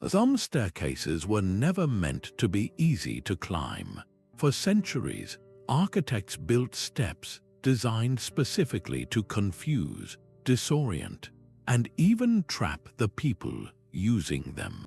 Some staircases were never meant to be easy to climb. For centuries, architects built steps designed specifically to confuse, disorient, and even trap the people using them.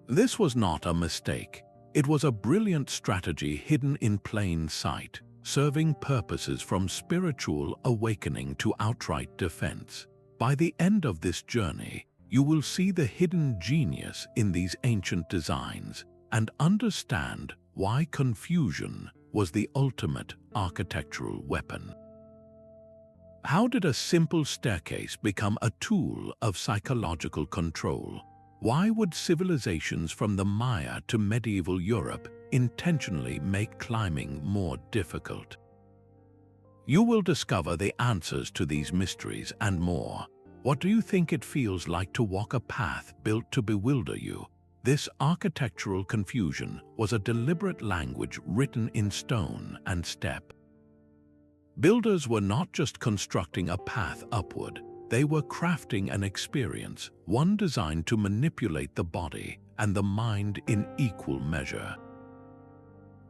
This was not a mistake. It was a brilliant strategy hidden in plain sight, serving purposes from spiritual awakening to outright defense. By the end of this journey, you will see the hidden genius in these ancient designs and understand why confusion was the ultimate architectural weapon. How did a simple staircase become a tool of psychological control? Why would civilizations from the Maya to medieval Europe intentionally make climbing more difficult? You will discover the answers to these mysteries and more. What do you think it feels like to walk a path built to bewilder you? This architectural confusion was a deliberate language written in stone and step. Builders were not just constructing a path upward, they were crafting an experience, one designed to manipulate the body and the mind in equal measure.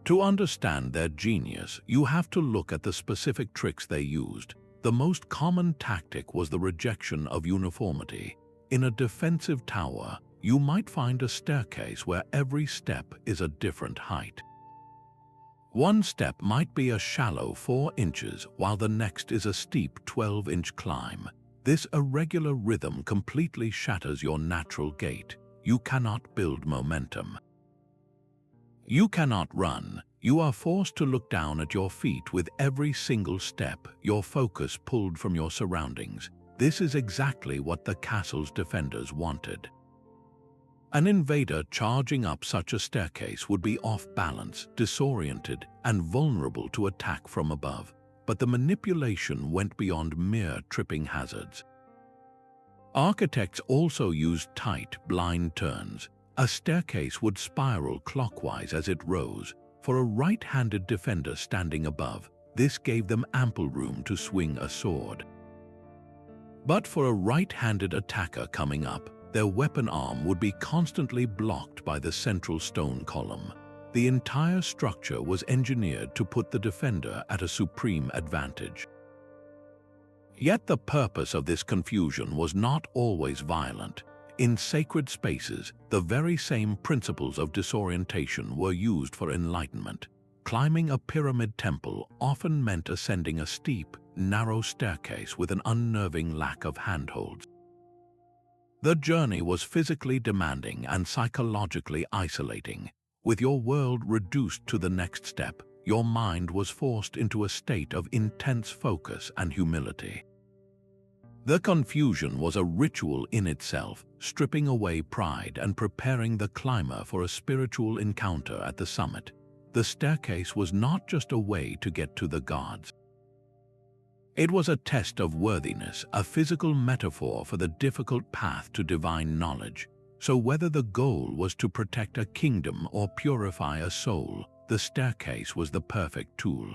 To understand their genius, you have to look at the specific tricks they used. The most common tactic was the rejection of uniformity. In a defensive tower, you might find a staircase where every step is a different height. One step might be a shallow 4 inches, while the next is a steep 12-inch climb. This irregular rhythm completely shatters your natural gait. You cannot build momentum. You cannot run. You are forced to look down at your feet with every single step, your focus pulled from your surroundings. This is exactly what the castle's defenders wanted. An invader charging up such a staircase would be off balance, disoriented, and vulnerable to attack from above. But the manipulation went beyond mere tripping hazards. Architects also used tight, blind turns. A staircase would spiral clockwise as it rose. For a right-handed defender standing above, this gave them ample room to swing a sword. But for a right-handed attacker coming up, their weapon arm would be constantly blocked by the central stone column. The entire structure was engineered to put the defender at a supreme advantage. Yet the purpose of this confusion was not always violent. In sacred spaces, the very same principles of disorientation were used for enlightenment. Climbing a pyramid temple often meant ascending a steep, narrow staircase with an unnerving lack of handholds. The journey was physically demanding and psychologically isolating. With your world reduced to the next step, your mind was forced into a state of intense focus and humility. The confusion was a ritual in itself, stripping away pride and preparing the climber for a spiritual encounter at the summit. The staircase was not just a way to get to the gods. It was a test of worthiness, a physical metaphor for the difficult path to divine knowledge. So whether the goal was to protect a kingdom or purify a soul, the staircase was the perfect tool.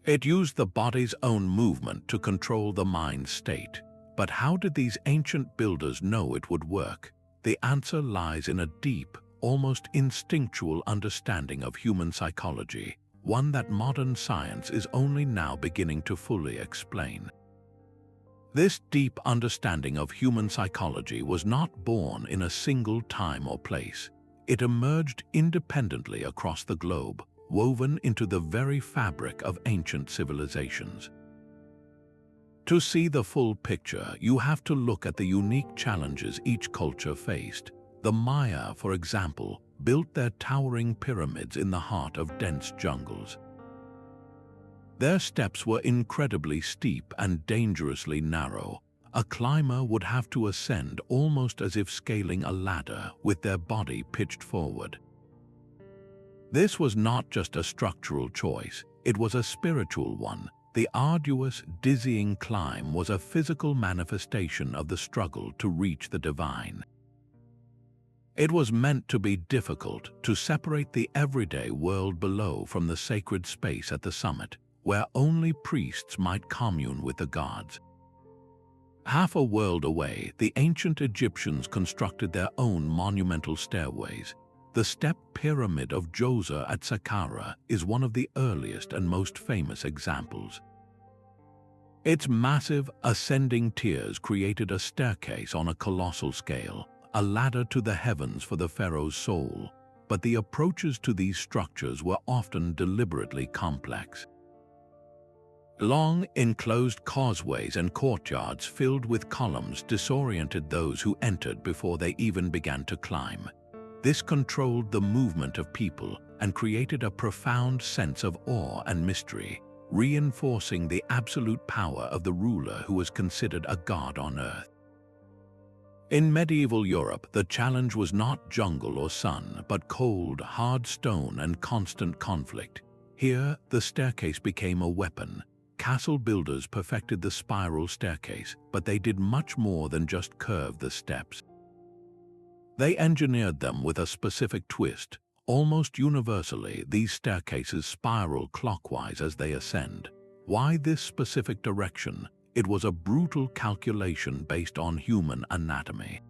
It used the body's own movement to control the mind's state. But how did these ancient builders know it would work? The answer lies in a deep, almost instinctual understanding of human psychology, one that modern science is only now beginning to fully explain. This deep understanding of human psychology was not born in a single time or place. It emerged independently across the globe, woven into the very fabric of ancient civilizations. To see the full picture, you have to look at the unique challenges each culture faced. The Maya, for example, built their towering pyramids in the heart of dense jungles. Their steps were incredibly steep and dangerously narrow. A climber would have to ascend almost as if scaling a ladder with their body pitched forward. This was not just a structural choice, it was a spiritual one. The arduous, dizzying climb was a physical manifestation of the struggle to reach the divine. It was meant to be difficult, to separate the everyday world below from the sacred space at the summit, where only priests might commune with the gods. Half a world away, the ancient Egyptians constructed their own monumental stairways. The step pyramid of Djoser at Saqqara is one of the earliest and most famous examples. Its massive, ascending tiers created a staircase on a colossal scale, a ladder to the heavens for the pharaoh's soul, but the approaches to these structures were often deliberately complex. Long, enclosed causeways and courtyards filled with columns disoriented those who entered before they even began to climb. This controlled the movement of people and created a profound sense of awe and mystery, reinforcing the absolute power of the ruler who was considered a god on earth. In medieval Europe, the challenge was not jungle or sun, but cold, hard stone and constant conflict. Here, the staircase became a weapon. Castle builders perfected the spiral staircase, but they did much more than just curve the steps. They engineered them with a specific twist. Almost universally, these staircases spiral clockwise as they ascend. Why this specific direction? It was a brutal calculation based on human anatomy.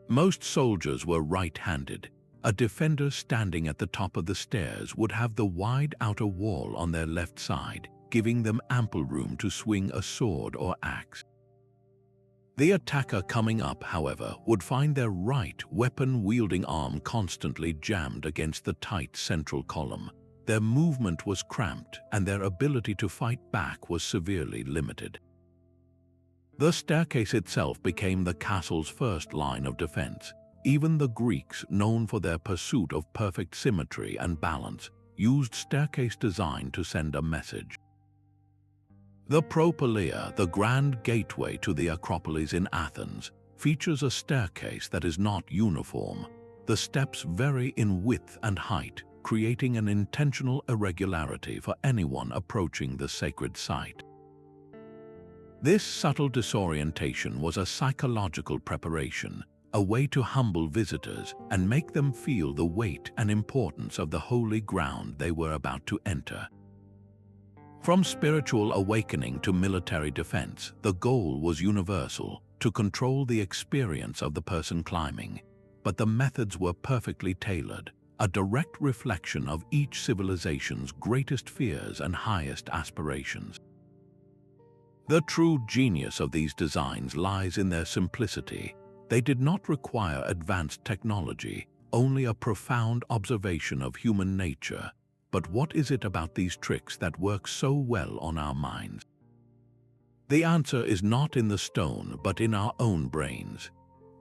Most soldiers were right-handed. A defender standing at the top of the stairs would have the wide outer wall on their left side, giving them ample room to swing a sword or axe. The attacker coming up, however, would find their right weapon-wielding arm constantly jammed against the tight central column. Their movement was cramped, and their ability to fight back was severely limited. The staircase itself became the castle's first line of defense. Even the Greeks, known for their pursuit of perfect symmetry and balance, used staircase design to send a message. The Propylaea, the grand gateway to the Acropolis in Athens, features a staircase that is not uniform. The steps vary in width and height, creating an intentional irregularity for anyone approaching the sacred site. This subtle disorientation was a psychological preparation, a way to humble visitors and make them feel the weight and importance of the holy ground they were about to enter. From spiritual awakening to military defense, the goal was universal, to control the experience of the person climbing. But the methods were perfectly tailored, a direct reflection of each civilization's greatest fears and highest aspirations. The true genius of these designs lies in their simplicity. They did not require advanced technology, only a profound observation of human nature. But what is it about these tricks that work so well on our minds? The answer is not in the stone, but in our own brains.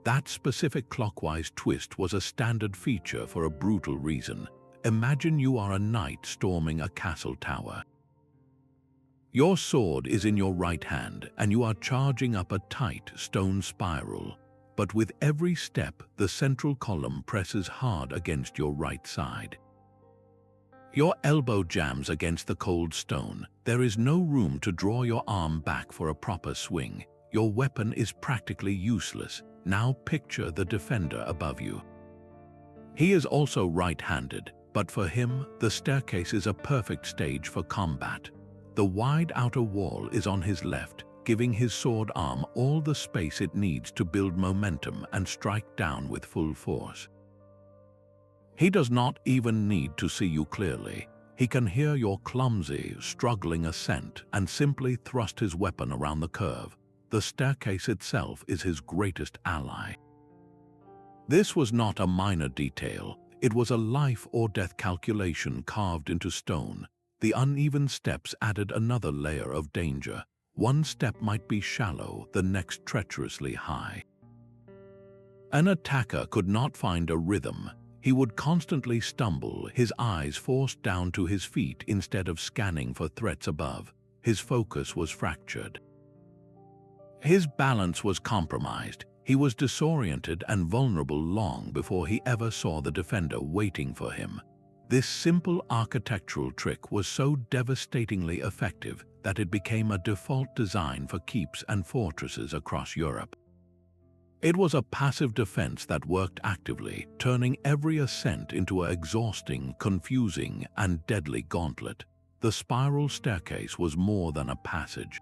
That specific clockwise twist was a standard feature for a brutal reason. Imagine you are a knight storming a castle tower. Your sword is in your right hand, and you are charging up a tight stone spiral. But with every step, the central column presses hard against your right side. Your elbow jams against the cold stone. There is no room to draw your arm back for a proper swing. Your weapon is practically useless. Now picture the defender above you. He is also right-handed, but for him, the staircase is a perfect stage for combat. The wide outer wall is on his left, giving his sword arm all the space it needs to build momentum and strike down with full force. He does not even need to see you clearly. He can hear your clumsy, struggling ascent and simply thrust his weapon around the curve. The staircase itself is his greatest ally. This was not a minor detail. It was a life or death calculation carved into stone. The uneven steps added another layer of danger. One step might be shallow, the next treacherously high. An attacker could not find a rhythm. He would constantly stumble, his eyes forced down to his feet instead of scanning for threats above. His focus was fractured. His balance was compromised. He was disoriented and vulnerable long before he ever saw the defender waiting for him. This simple architectural trick was so devastatingly effective that it became a default design for keeps and fortresses across Europe. It was a passive defense that worked actively, turning every ascent into an exhausting, confusing, and deadly gauntlet. The spiral staircase was more than a passage.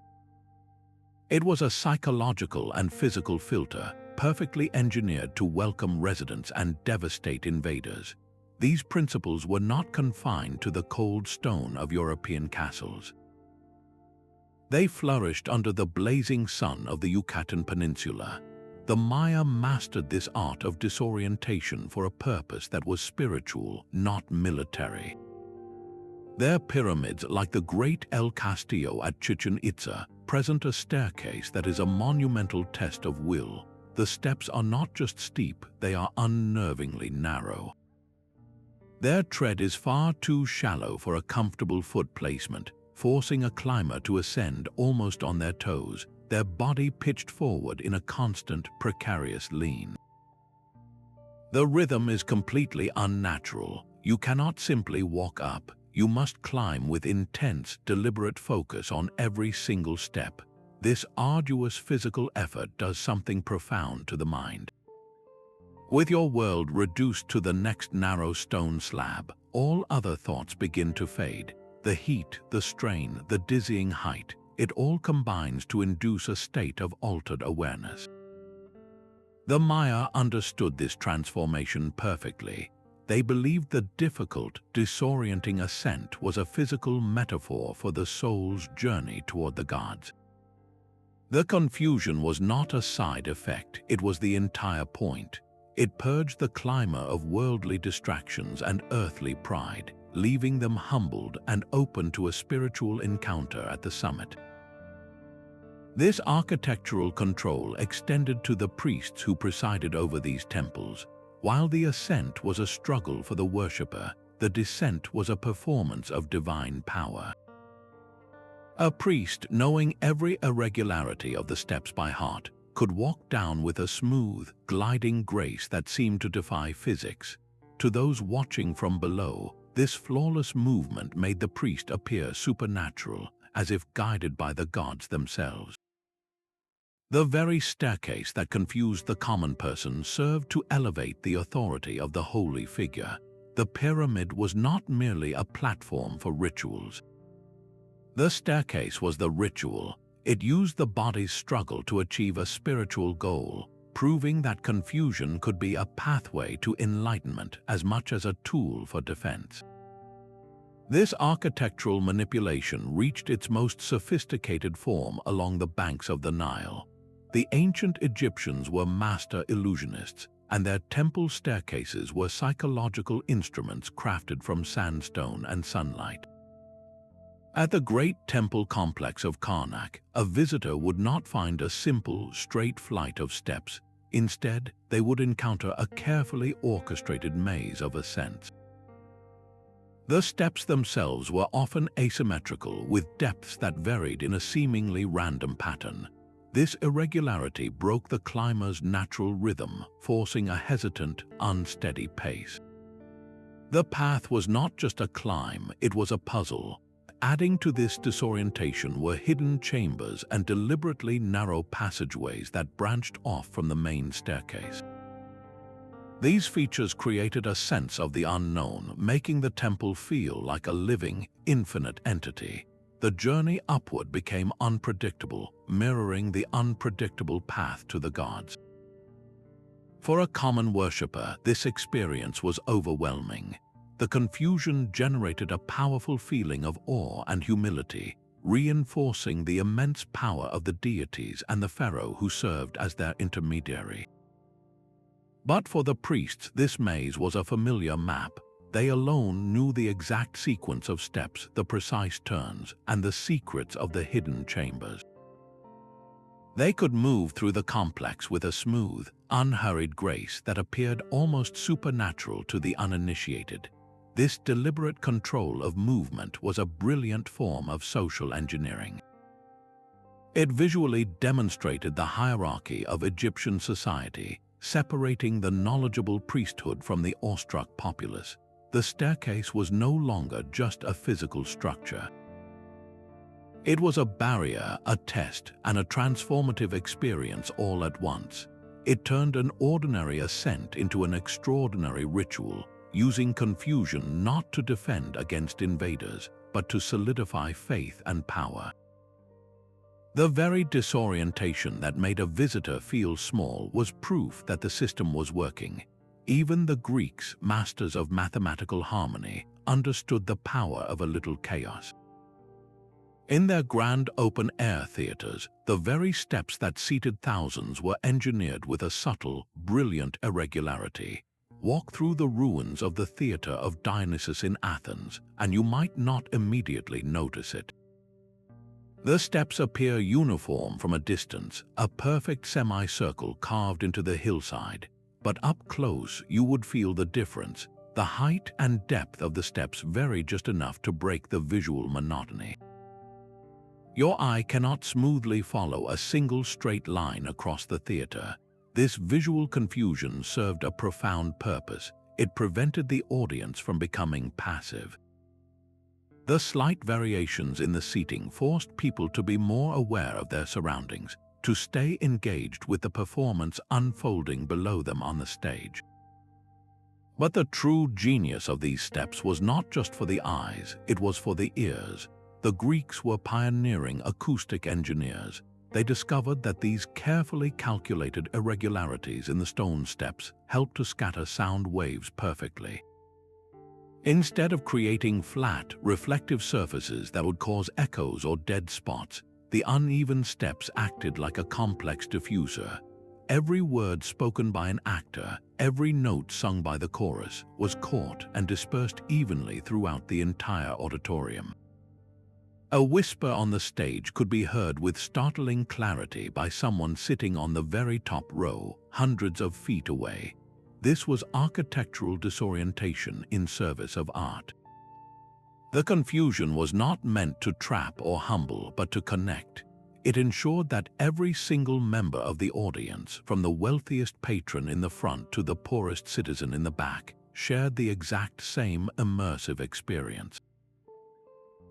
It was a psychological and physical filter, perfectly engineered to welcome residents and devastate invaders. These principles were not confined to the cold stone of European castles. They flourished under the blazing sun of the Yucatan Peninsula. The Maya mastered this art of disorientation for a purpose that was spiritual, not military. Their pyramids, like the Great El Castillo at Chichen Itza, present a staircase that is a monumental test of will. The steps are not just steep, they are unnervingly narrow. Their tread is far too shallow for a comfortable foot placement, forcing a climber to ascend almost on their toes, their body pitched forward in a constant, precarious lean. The rhythm is completely unnatural. You cannot simply walk up. You must climb with intense, deliberate focus on every single step. This arduous physical effort does something profound to the mind. With your world reduced to the next narrow stone slab, all other thoughts begin to fade. The heat, the strain, the dizzying height, it all combines to induce a state of altered awareness. The Maya understood this transformation perfectly. They believed the difficult, disorienting ascent was a physical metaphor for the soul's journey toward the gods. The confusion was not a side effect, it was the entire point. It purged the climber of worldly distractions and earthly pride, leaving them humbled and open to a spiritual encounter at the summit. This architectural control extended to the priests who presided over these temples. While the ascent was a struggle for the worshipper, the descent was a performance of divine power. A priest, knowing every irregularity of the steps by heart, could walk down with a smooth, gliding grace that seemed to defy physics. To those watching from below, this flawless movement made the priest appear supernatural, as if guided by the gods themselves. The very staircase that confused the common person served to elevate the authority of the holy figure. The pyramid was not merely a platform for rituals. The staircase was the ritual. It used the body's struggle to achieve a spiritual goal, proving that confusion could be a pathway to enlightenment as much as a tool for defense. This architectural manipulation reached its most sophisticated form along the banks of the Nile. The ancient Egyptians were master illusionists, and their temple staircases were psychological instruments crafted from sandstone and sunlight. At the great temple complex of Karnak, a visitor would not find a simple, straight flight of steps. Instead, they would encounter a carefully orchestrated maze of ascents. The steps themselves were often asymmetrical, with depths that varied in a seemingly random pattern. This irregularity broke the climber's natural rhythm, forcing a hesitant, unsteady pace. The path was not just a climb, it was a puzzle. Adding to this disorientation were hidden chambers and deliberately narrow passageways that branched off from the main staircase. These features created a sense of the unknown, making the temple feel like a living, infinite entity. The journey upward became unpredictable, mirroring the unpredictable path to the gods. For a common worshipper, this experience was overwhelming. The confusion generated a powerful feeling of awe and humility, reinforcing the immense power of the deities and the pharaoh who served as their intermediary. But for the priests, this maze was a familiar map. They alone knew the exact sequence of steps, the precise turns, and the secrets of the hidden chambers. They could move through the complex with a smooth, unhurried grace that appeared almost supernatural to the uninitiated. This deliberate control of movement was a brilliant form of social engineering. It visually demonstrated the hierarchy of Egyptian society, separating the knowledgeable priesthood from the awestruck populace. The staircase was no longer just a physical structure. It was a barrier, a test, and a transformative experience all at once. It turned an ordinary ascent into an extraordinary ritual, using confusion not to defend against invaders, but to solidify faith and power. The very disorientation that made a visitor feel small was proof that the system was working. Even the Greeks, masters of mathematical harmony, understood the power of a little chaos. In their grand open-air theaters, the very steps that seated thousands were engineered with a subtle, brilliant irregularity. Walk through the ruins of the Theatre of Dionysus in Athens, and you might not immediately notice it. The steps appear uniform from a distance, a perfect semicircle carved into the hillside. But up close, you would feel the difference. The height and depth of the steps vary just enough to break the visual monotony. Your eye cannot smoothly follow a single straight line across the theater. This visual confusion served a profound purpose. It prevented the audience from becoming passive. The slight variations in the seating forced people to be more aware of their surroundings, to stay engaged with the performance unfolding below them on the stage. But the true genius of these steps was not just for the eyes, it was for the ears. The Greeks were pioneering acoustic engineers. They discovered that these carefully calculated irregularities in the stone steps helped to scatter sound waves perfectly. Instead of creating flat, reflective surfaces that would cause echoes or dead spots, the uneven steps acted like a complex diffuser. Every word spoken by an actor, every note sung by the chorus, was caught and dispersed evenly throughout the entire auditorium. A whisper on the stage could be heard with startling clarity by someone sitting on the very top row, hundreds of feet away. This was architectural disorientation in service of art. The confusion was not meant to trap or humble, but to connect. It ensured that every single member of the audience, from the wealthiest patron in the front to the poorest citizen in the back, shared the exact same immersive experience.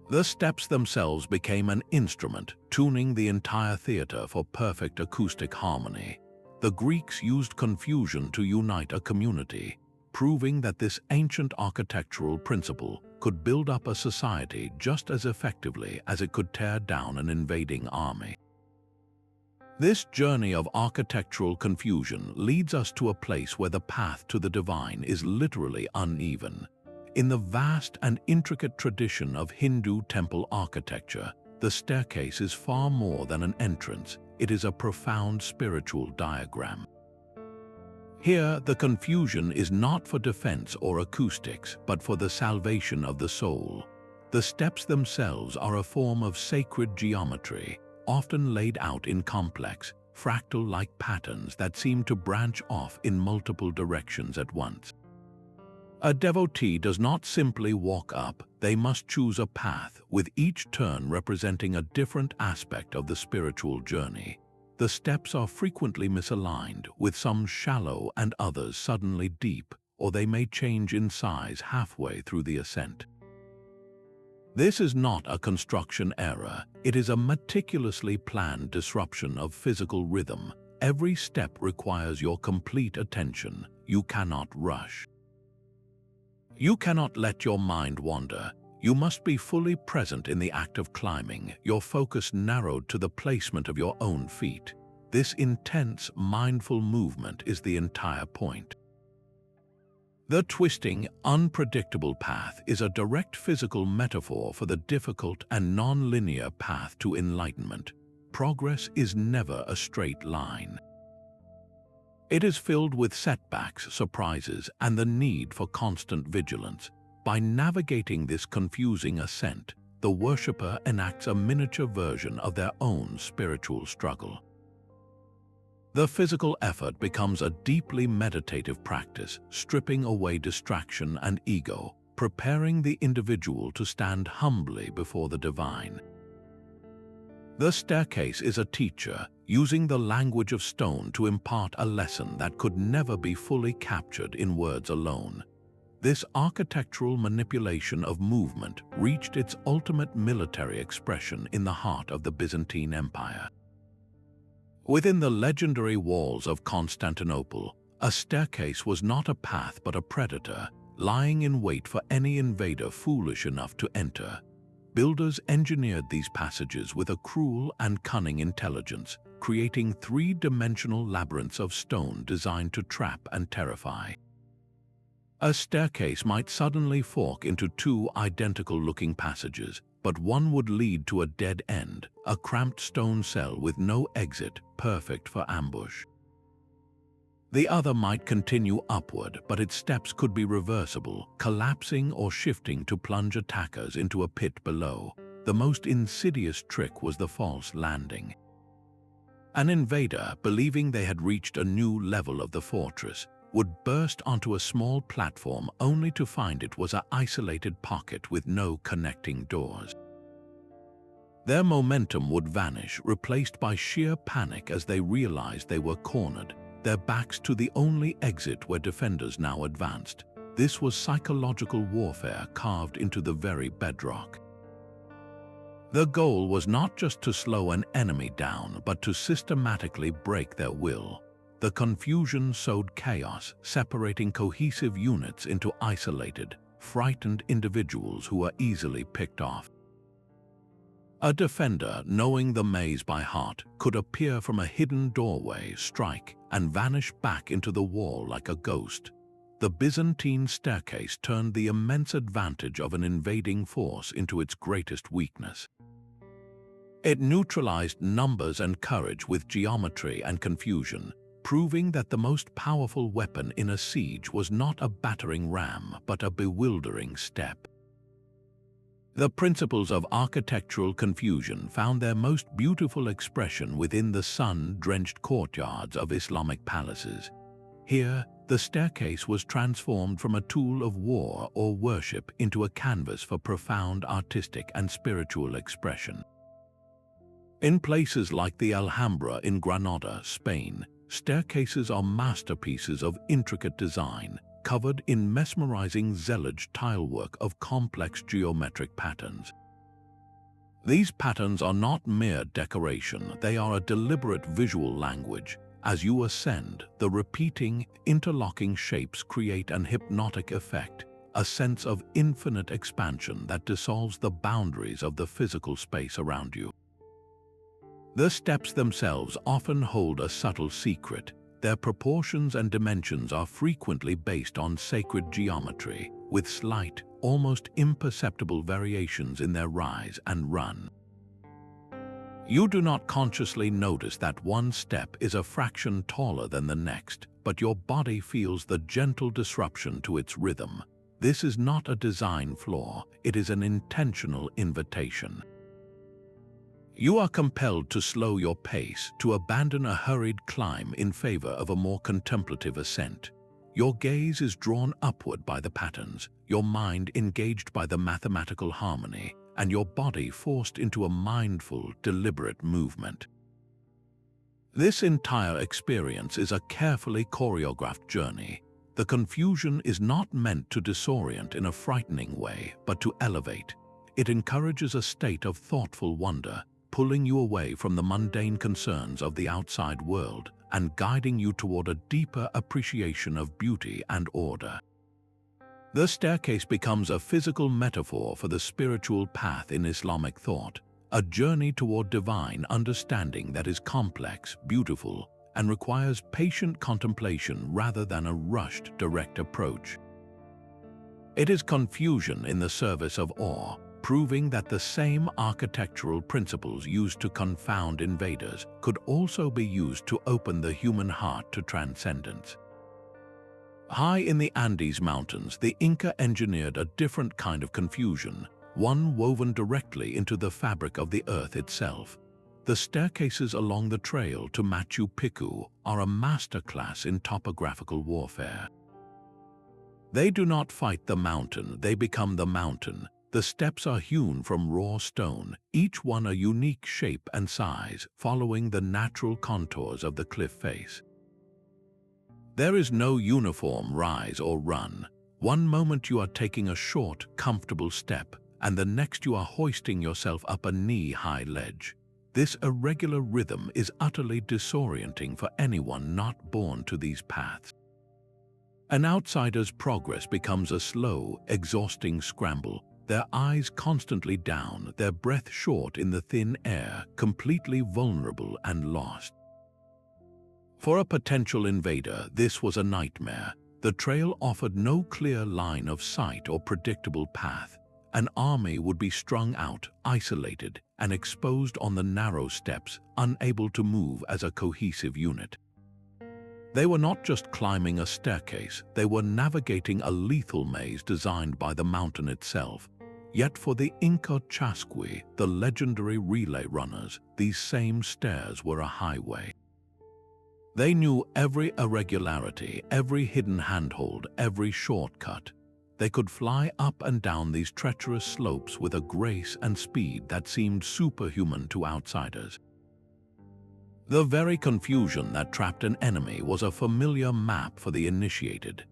The steps themselves became an instrument, tuning the entire theater for perfect acoustic harmony. The Greeks used confusion to unite a community, proving that this ancient architectural principle could build up a society just as effectively as it could tear down an invading army. This journey of architectural confusion leads us to a place where the path to the divine is literally uneven. In the vast and intricate tradition of Hindu temple architecture, the staircase is far more than an entrance. It is a profound spiritual diagram. Here, the confusion is not for defense or acoustics, but for the salvation of the soul. The steps themselves are a form of sacred geometry, often laid out in complex, fractal-like patterns that seem to branch off in multiple directions at once. A devotee does not simply walk up, they must choose a path, with each turn representing a different aspect of the spiritual journey. The steps are frequently misaligned, with some shallow and others suddenly deep, or they may change in size halfway through the ascent. This is not a construction error, it is a meticulously planned disruption of physical rhythm. Every step requires your complete attention. You cannot rush. You cannot let your mind wander. You must be fully present in the act of climbing, your focus narrowed to the placement of your own feet. This intense, mindful movement is the entire point. The twisting, unpredictable path is a direct physical metaphor for the difficult and non-linear path to enlightenment. Progress is never a straight line. It is filled with setbacks, surprises, and the need for constant vigilance. By navigating this confusing ascent, the worshipper enacts a miniature version of their own spiritual struggle. The physical effort becomes a deeply meditative practice, stripping away distraction and ego, preparing the individual to stand humbly before the divine. The staircase is a teacher, using the language of stone to impart a lesson that could never be fully captured in words alone. This architectural manipulation of movement reached its ultimate military expression in the heart of the Byzantine Empire. Within the legendary walls of Constantinople, a staircase was not a path but a predator, lying in wait for any invader foolish enough to enter. builders engineered these passages with a cruel and cunning intelligence, creating three-dimensional labyrinths of stone designed to trap and terrify. A staircase might suddenly fork into two identical-looking passages, but one would lead to a dead end, a cramped stone cell with no exit, perfect for ambush. The other might continue upward, but its steps could be reversible, collapsing or shifting to plunge attackers into a pit below. The most insidious trick was the false landing. An invader, believing they had reached a new level of the fortress, would burst onto a small platform only to find it was an isolated pocket with no connecting doors. Their momentum would vanish, replaced by sheer panic as they realized they were cornered, their backs to the only exit where defenders now advanced. This was psychological warfare carved into the very bedrock. The goal was not just to slow an enemy down, but to systematically break their will. The confusion sowed chaos, separating cohesive units into isolated, frightened individuals who were easily picked off. A defender, knowing the maze by heart, could appear from a hidden doorway, strike, and vanish back into the wall like a ghost. The Byzantine staircase turned the immense advantage of an invading force into its greatest weakness. It neutralized numbers and courage with geometry and confusion, proving that the most powerful weapon in a siege was not a battering ram, but a bewildering step. The principles of architectural confusion found their most beautiful expression within the sun-drenched courtyards of Islamic palaces. Here, the staircase was transformed from a tool of war or worship into a canvas for profound artistic and spiritual expression. In places like the Alhambra in Granada, Spain, staircases are masterpieces of intricate design, covered in mesmerizing zellage tilework of complex geometric patterns. These patterns are not mere decoration, they are a deliberate visual language. As you ascend, the repeating, interlocking shapes create an hypnotic effect, a sense of infinite expansion that dissolves the boundaries of the physical space around you. The steps themselves often hold a subtle secret. Their proportions and dimensions are frequently based on sacred geometry, with slight, almost imperceptible variations in their rise and run. You do not consciously notice that one step is a fraction taller than the next, but your body feels the gentle disruption to its rhythm. This is not a design flaw, it is an intentional invitation. You are compelled to slow your pace, to abandon a hurried climb in favor of a more contemplative ascent. Your gaze is drawn upward by the patterns, your mind engaged by the mathematical harmony, and your body forced into a mindful, deliberate movement. This entire experience is a carefully choreographed journey. The confusion is not meant to disorient in a frightening way, but to elevate. It encourages a state of thoughtful wonder, pulling you away from the mundane concerns of the outside world and guiding you toward a deeper appreciation of beauty and order. The staircase becomes a physical metaphor for the spiritual path in Islamic thought, a journey toward divine understanding that is complex, beautiful, and requires patient contemplation rather than a rushed, direct approach. It is confusion in the service of awe, proving that the same architectural principles used to confound invaders could also be used to open the human heart to transcendence. High in the Andes Mountains, the Inca engineered a different kind of confusion, one woven directly into the fabric of the earth itself. The staircases along the trail to Machu Picchu are a masterclass in topographical warfare. They do not fight the mountain, they become the mountain. The steps are hewn from raw stone, each one a unique shape and size, following the natural contours of the cliff face. There is no uniform rise or run. One moment you are taking a short, comfortable step, and the next you are hoisting yourself up a knee-high ledge. This irregular rhythm is utterly disorienting for anyone not born to these paths. An outsider's progress becomes a slow, exhausting scramble. their eyes constantly down, their breath short in the thin air, completely vulnerable and lost. For a potential invader, this was a nightmare. The trail offered no clear line of sight or predictable path. An army would be strung out, isolated, and exposed on the narrow steps, unable to move as a cohesive unit. They were not just climbing a staircase, they were navigating a lethal maze designed by the mountain itself. Yet for the Inca Chasqui, the legendary relay runners, these same stairs were a highway. They knew every irregularity, every hidden handhold, every shortcut. They could fly up and down these treacherous slopes with a grace and speed that seemed superhuman to outsiders. The very confusion that trapped an enemy was a familiar map for the initiated.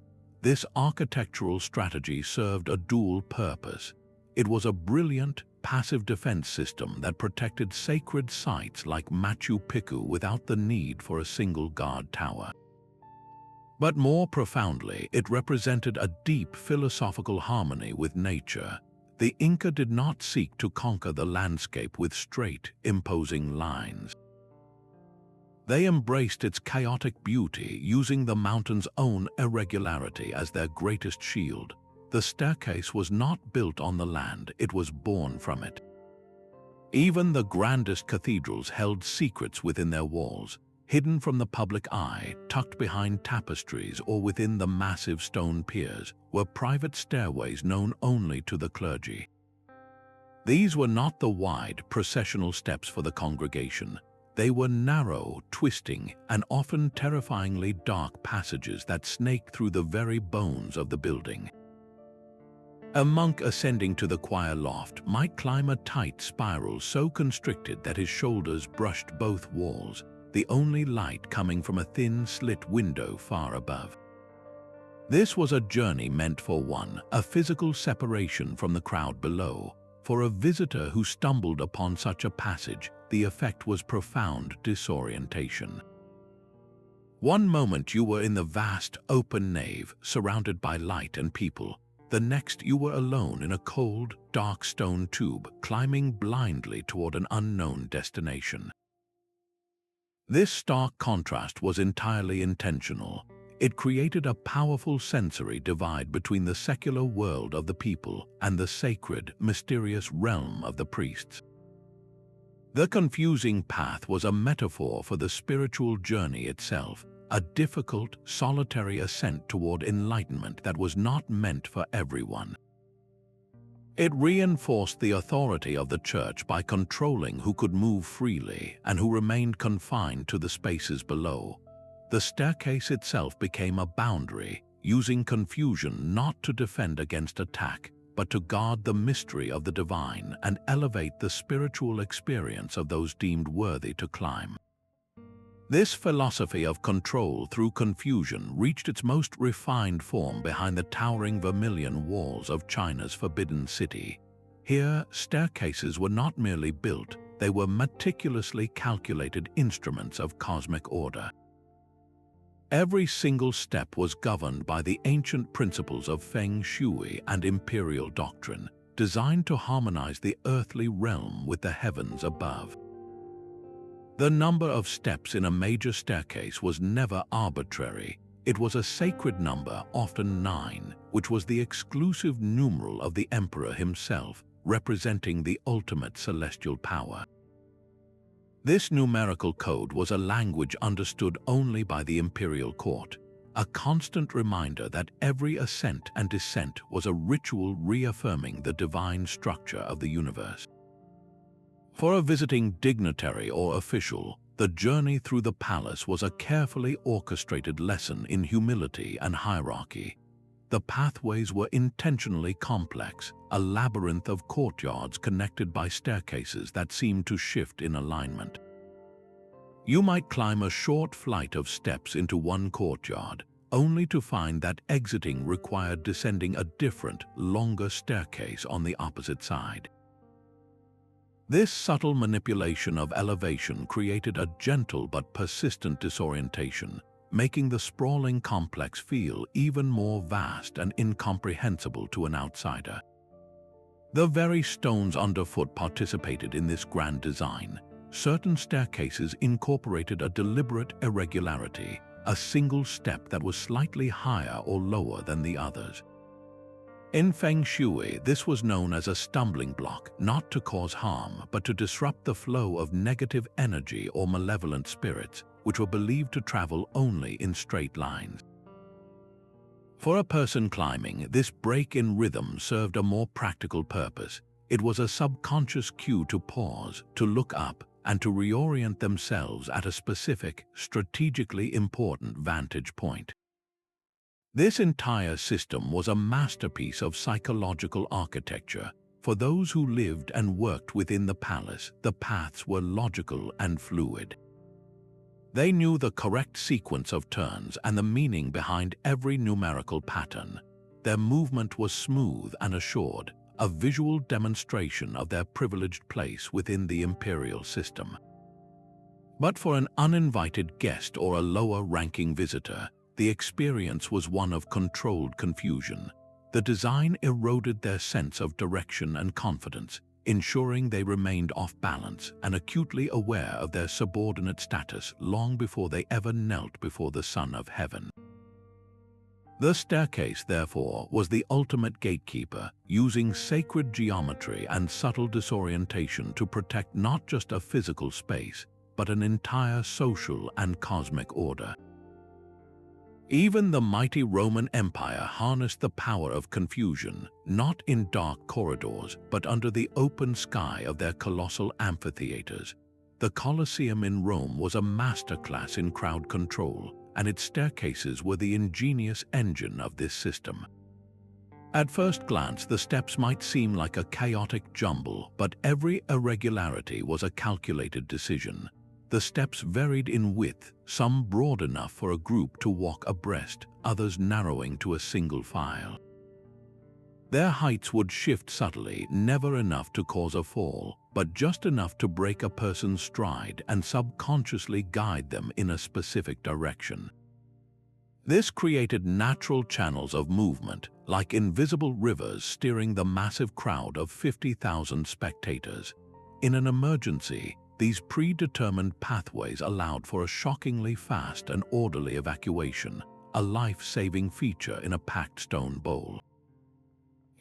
This architectural strategy served a dual purpose. It was a brilliant, passive defense system that protected sacred sites like Machu Picchu without the need for a single guard tower. But more profoundly, it represented a deep philosophical harmony with nature. The Inca did not seek to conquer the landscape with straight, imposing lines. They embraced its chaotic beauty, using the mountain's own irregularity as their greatest shield. The staircase was not built on the land, it was born from it. Even the grandest cathedrals held secrets within their walls, hidden from the public eye, tucked behind tapestries or within the massive stone piers, were private stairways known only to the clergy. These were not the wide, processional steps for the congregation. They were narrow, twisting, and often terrifyingly dark passages that snaked through the very bones of the building. A monk ascending to the choir loft might climb a tight spiral so constricted that his shoulders brushed both walls, the only light coming from a thin slit window far above. This was a journey meant for one, a physical separation from the crowd below. For a visitor who stumbled upon such a passage, the effect was profound disorientation. One moment you were in the vast, open nave, surrounded by light and people. The next you were alone in a cold, dark stone tube, climbing blindly toward an unknown destination. This stark contrast was entirely intentional. It created a powerful sensory divide between the secular world of the people and the sacred, mysterious realm of the priests. The confusing path was a metaphor for the spiritual journey itself, a difficult, solitary ascent toward enlightenment that was not meant for everyone. It reinforced the authority of the church by controlling who could move freely and who remained confined to the spaces below. The staircase itself became a boundary, using confusion not to defend against attack, but to guard the mystery of the divine and elevate the spiritual experience of those deemed worthy to climb. This philosophy of control through confusion reached its most refined form behind the towering vermilion walls of China's Forbidden City. Here, staircases were not merely built, they were meticulously calculated instruments of cosmic order. Every single step was governed by the ancient principles of Feng Shui and Imperial doctrine, designed to harmonize the earthly realm with the heavens above. The number of steps in a major staircase was never arbitrary. It was a sacred number, often 9, which was the exclusive numeral of the emperor himself, representing the ultimate celestial power. This numerical code was a language understood only by the imperial court, a constant reminder that every ascent and descent was a ritual reaffirming the divine structure of the universe. For a visiting dignitary or official, the journey through the palace was a carefully orchestrated lesson in humility and hierarchy. The pathways were intentionally complex, a labyrinth of courtyards connected by staircases that seemed to shift in alignment. You might climb a short flight of steps into one courtyard, only to find that exiting required descending a different, longer staircase on the opposite side. This subtle manipulation of elevation created a gentle but persistent disorientation, making the sprawling complex feel even more vast and incomprehensible to an outsider. The very stones underfoot participated in this grand design. Certain staircases incorporated a deliberate irregularity, a single step that was slightly higher or lower than the others. In Feng Shui, this was known as a stumbling block, not to cause harm, but to disrupt the flow of negative energy or malevolent spirits, which were believed to travel only in straight lines. For a person climbing, this break in rhythm served a more practical purpose. It was a subconscious cue to pause, to look up, and to reorient themselves at a specific, strategically important vantage point. This entire system was a masterpiece of psychological architecture. For those who lived and worked within the palace, the paths were logical and fluid. They knew the correct sequence of turns and the meaning behind every numerical pattern. Their movement was smooth and assured, a visual demonstration of their privileged place within the imperial system. But for an uninvited guest or a lower-ranking visitor, the experience was one of controlled confusion. The design eroded their sense of direction and confidence, ensuring they remained off balance and acutely aware of their subordinate status long before they ever knelt before the Son of Heaven. The staircase, therefore, was the ultimate gatekeeper, using sacred geometry and subtle disorientation to protect not just a physical space, but an entire social and cosmic order. Even the mighty Roman Empire harnessed the power of confusion, not in dark corridors, but under the open sky of their colossal amphitheaters. The Colosseum in Rome was a masterclass in crowd control, and its staircases were the ingenious engine of this system. At first glance, the steps might seem like a chaotic jumble, but every irregularity was a calculated decision. The steps varied in width, some broad enough for a group to walk abreast, others narrowing to a single file. Their heights would shift subtly, never enough to cause a fall, but just enough to break a person's stride and subconsciously guide them in a specific direction. This created natural channels of movement, like invisible rivers steering the massive crowd of 50,000 spectators. In an emergency, these predetermined pathways allowed for a shockingly fast and orderly evacuation, a life-saving feature in a packed stone bowl.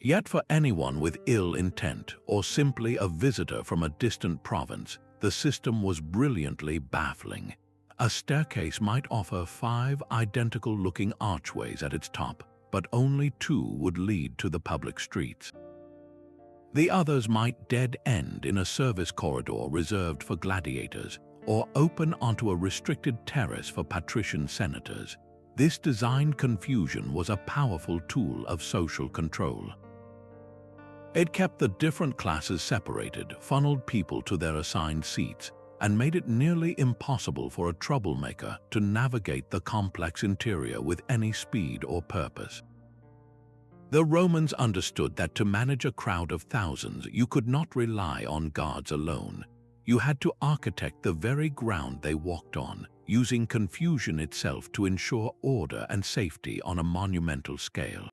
Yet for anyone with ill intent or simply a visitor from a distant province, the system was brilliantly baffling. A staircase might offer 5 identical-looking archways at its top, but only 2 would lead to the public streets. The others might dead end in a service corridor reserved for gladiators, or open onto a restricted terrace for patrician senators. This design confusion was a powerful tool of social control. It kept the different classes separated, funneled people to their assigned seats, and made it nearly impossible for a troublemaker to navigate the complex interior with any speed or purpose. The Romans understood that to manage a crowd of thousands, you could not rely on guards alone. You had to architect the very ground they walked on, using confusion itself to ensure order and safety on a monumental scale.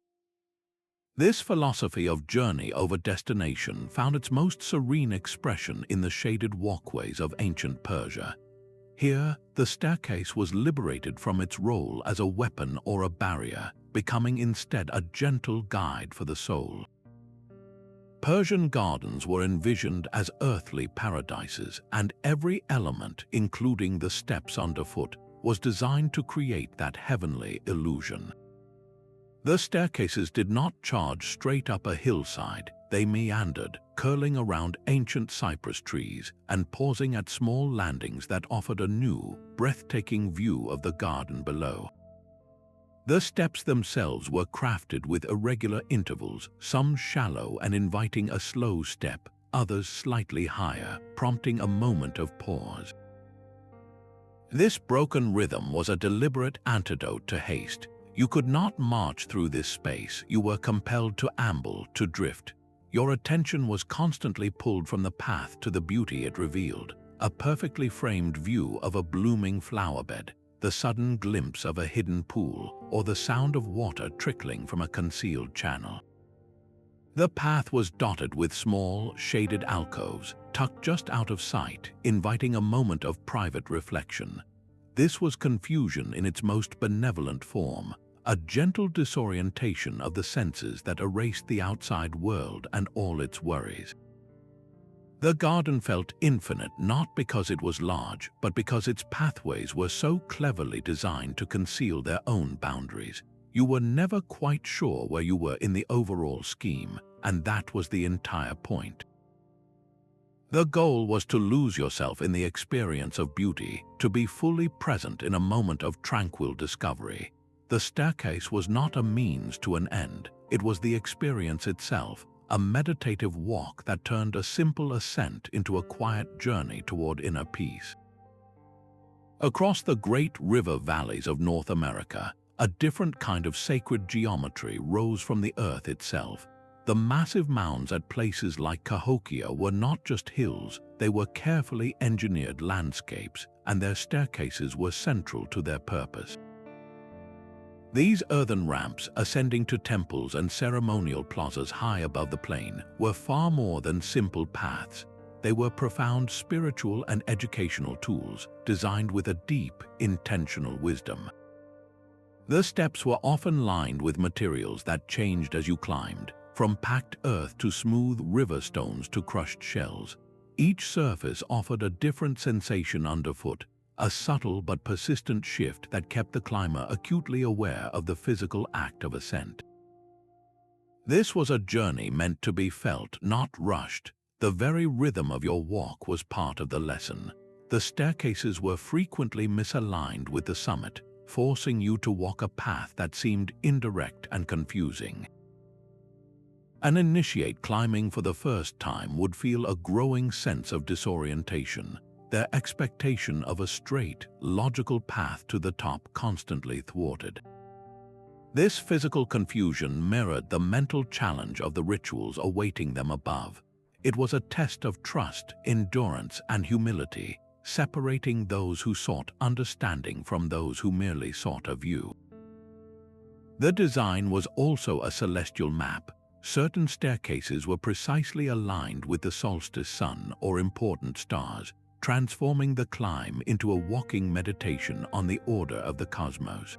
This philosophy of journey over destination found its most serene expression in the shaded walkways of ancient Persia. Here, the staircase was liberated from its role as a weapon or a barrier, becoming instead a gentle guide for the soul. Persian gardens were envisioned as earthly paradises, and every element, including the steps underfoot, was designed to create that heavenly illusion. The staircases did not charge straight up a hillside. They meandered, curling around ancient cypress trees and pausing at small landings that offered a new, breathtaking view of the garden below. The steps themselves were crafted with irregular intervals, some shallow and inviting a slow step, others slightly higher, prompting a moment of pause. This broken rhythm was a deliberate antidote to haste. You could not march through this space. You were compelled to amble, to drift. Your attention was constantly pulled from the path to the beauty it revealed, a perfectly framed view of a blooming flowerbed, the sudden glimpse of a hidden pool, or the sound of water trickling from a concealed channel. The path was dotted with small, shaded alcoves, tucked just out of sight, inviting a moment of private reflection. This was confusion in its most benevolent form, a gentle disorientation of the senses that erased the outside world and all its worries. The garden felt infinite not because it was large, but because its pathways were so cleverly designed to conceal their own boundaries. You were never quite sure where you were in the overall scheme, and that was the entire point. The goal was to lose yourself in the experience of beauty, to be fully present in a moment of tranquil discovery. The staircase was not a means to an end, it was the experience itself, a meditative walk that turned a simple ascent into a quiet journey toward inner peace. Across the great river valleys of North America, a different kind of sacred geometry rose from the earth itself. The massive mounds at places like Cahokia were not just hills, they were carefully engineered landscapes, and their staircases were central to their purpose. These earthen ramps, ascending to temples and ceremonial plazas high above the plain, were far more than simple paths. They were profound spiritual and educational tools, designed with a deep, intentional wisdom. The steps were often lined with materials that changed as you climbed, from packed earth to smooth river stones to crushed shells. Each surface offered a different sensation underfoot, a subtle but persistent shift that kept the climber acutely aware of the physical act of ascent. This was a journey meant to be felt, not rushed. The very rhythm of your walk was part of the lesson. The staircases were frequently misaligned with the summit, forcing you to walk a path that seemed indirect and confusing. An initiate climbing for the first time would feel a growing sense of disorientation, their expectation of a straight, logical path to the top constantly thwarted. This physical confusion mirrored the mental challenge of the rituals awaiting them above. It was a test of trust, endurance, and humility, separating those who sought understanding from those who merely sought a view. The design was also a celestial map. Certain staircases were precisely aligned with the solstice sun or important stars, transforming the climb into a walking meditation on the order of the cosmos.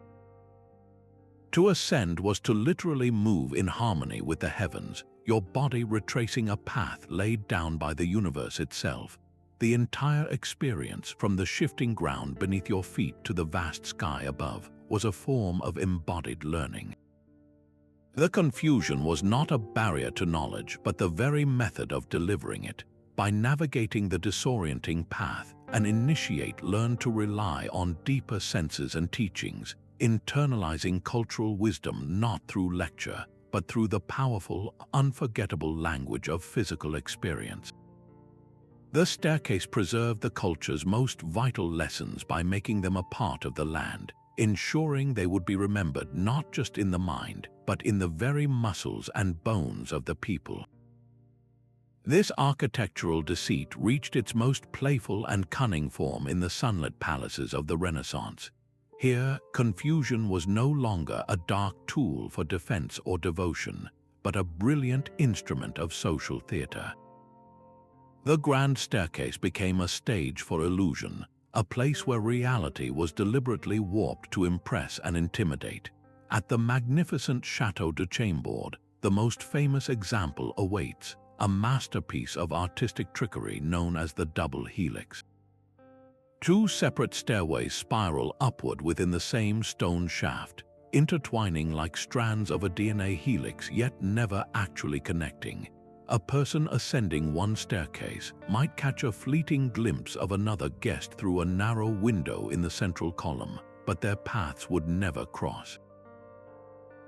To ascend was to literally move in harmony with the heavens, your body retracing a path laid down by the universe itself. The entire experience, from the shifting ground beneath your feet to the vast sky above, was a form of embodied learning. The confusion was not a barrier to knowledge, but the very method of delivering it. By navigating the disorienting path, an initiate learned to rely on deeper senses and teachings, internalizing cultural wisdom not through lecture, but through the powerful, unforgettable language of physical experience. The staircase preserved the culture's most vital lessons by making them a part of the land, ensuring they would be remembered not just in the mind, but in the very muscles and bones of the people. This architectural deceit reached its most playful and cunning form in the sunlit palaces of the Renaissance. Here, confusion was no longer a dark tool for defense or devotion, but a brilliant instrument of social theater. The grand staircase became a stage for illusion, a place where reality was deliberately warped to impress and intimidate. At the magnificent Château de Chambord, the most famous example awaits, a masterpiece of artistic trickery known as the double helix. Two separate stairways spiral upward within the same stone shaft, intertwining like strands of a DNA helix yet never actually connecting. A person ascending one staircase might catch a fleeting glimpse of another guest through a narrow window in the central column, but their paths would never cross.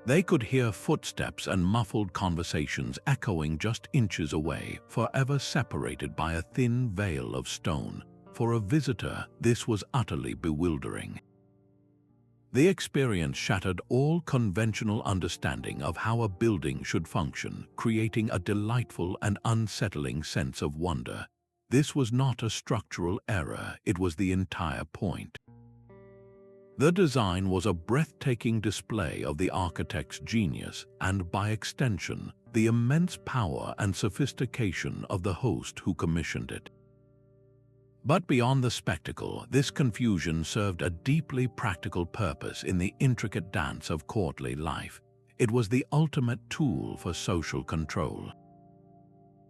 They could hear footsteps and muffled conversations echoing just inches away, forever separated by a thin veil of stone. For a visitor, this was utterly bewildering. The experience shattered all conventional understanding of how a building should function, creating a delightful and unsettling sense of wonder. This was not a structural error, it was the entire point. The design was a breathtaking display of the architect's genius and, by extension, the immense power and sophistication of the host who commissioned it. But beyond the spectacle, this confusion served a deeply practical purpose in the intricate dance of courtly life. It was the ultimate tool for social control.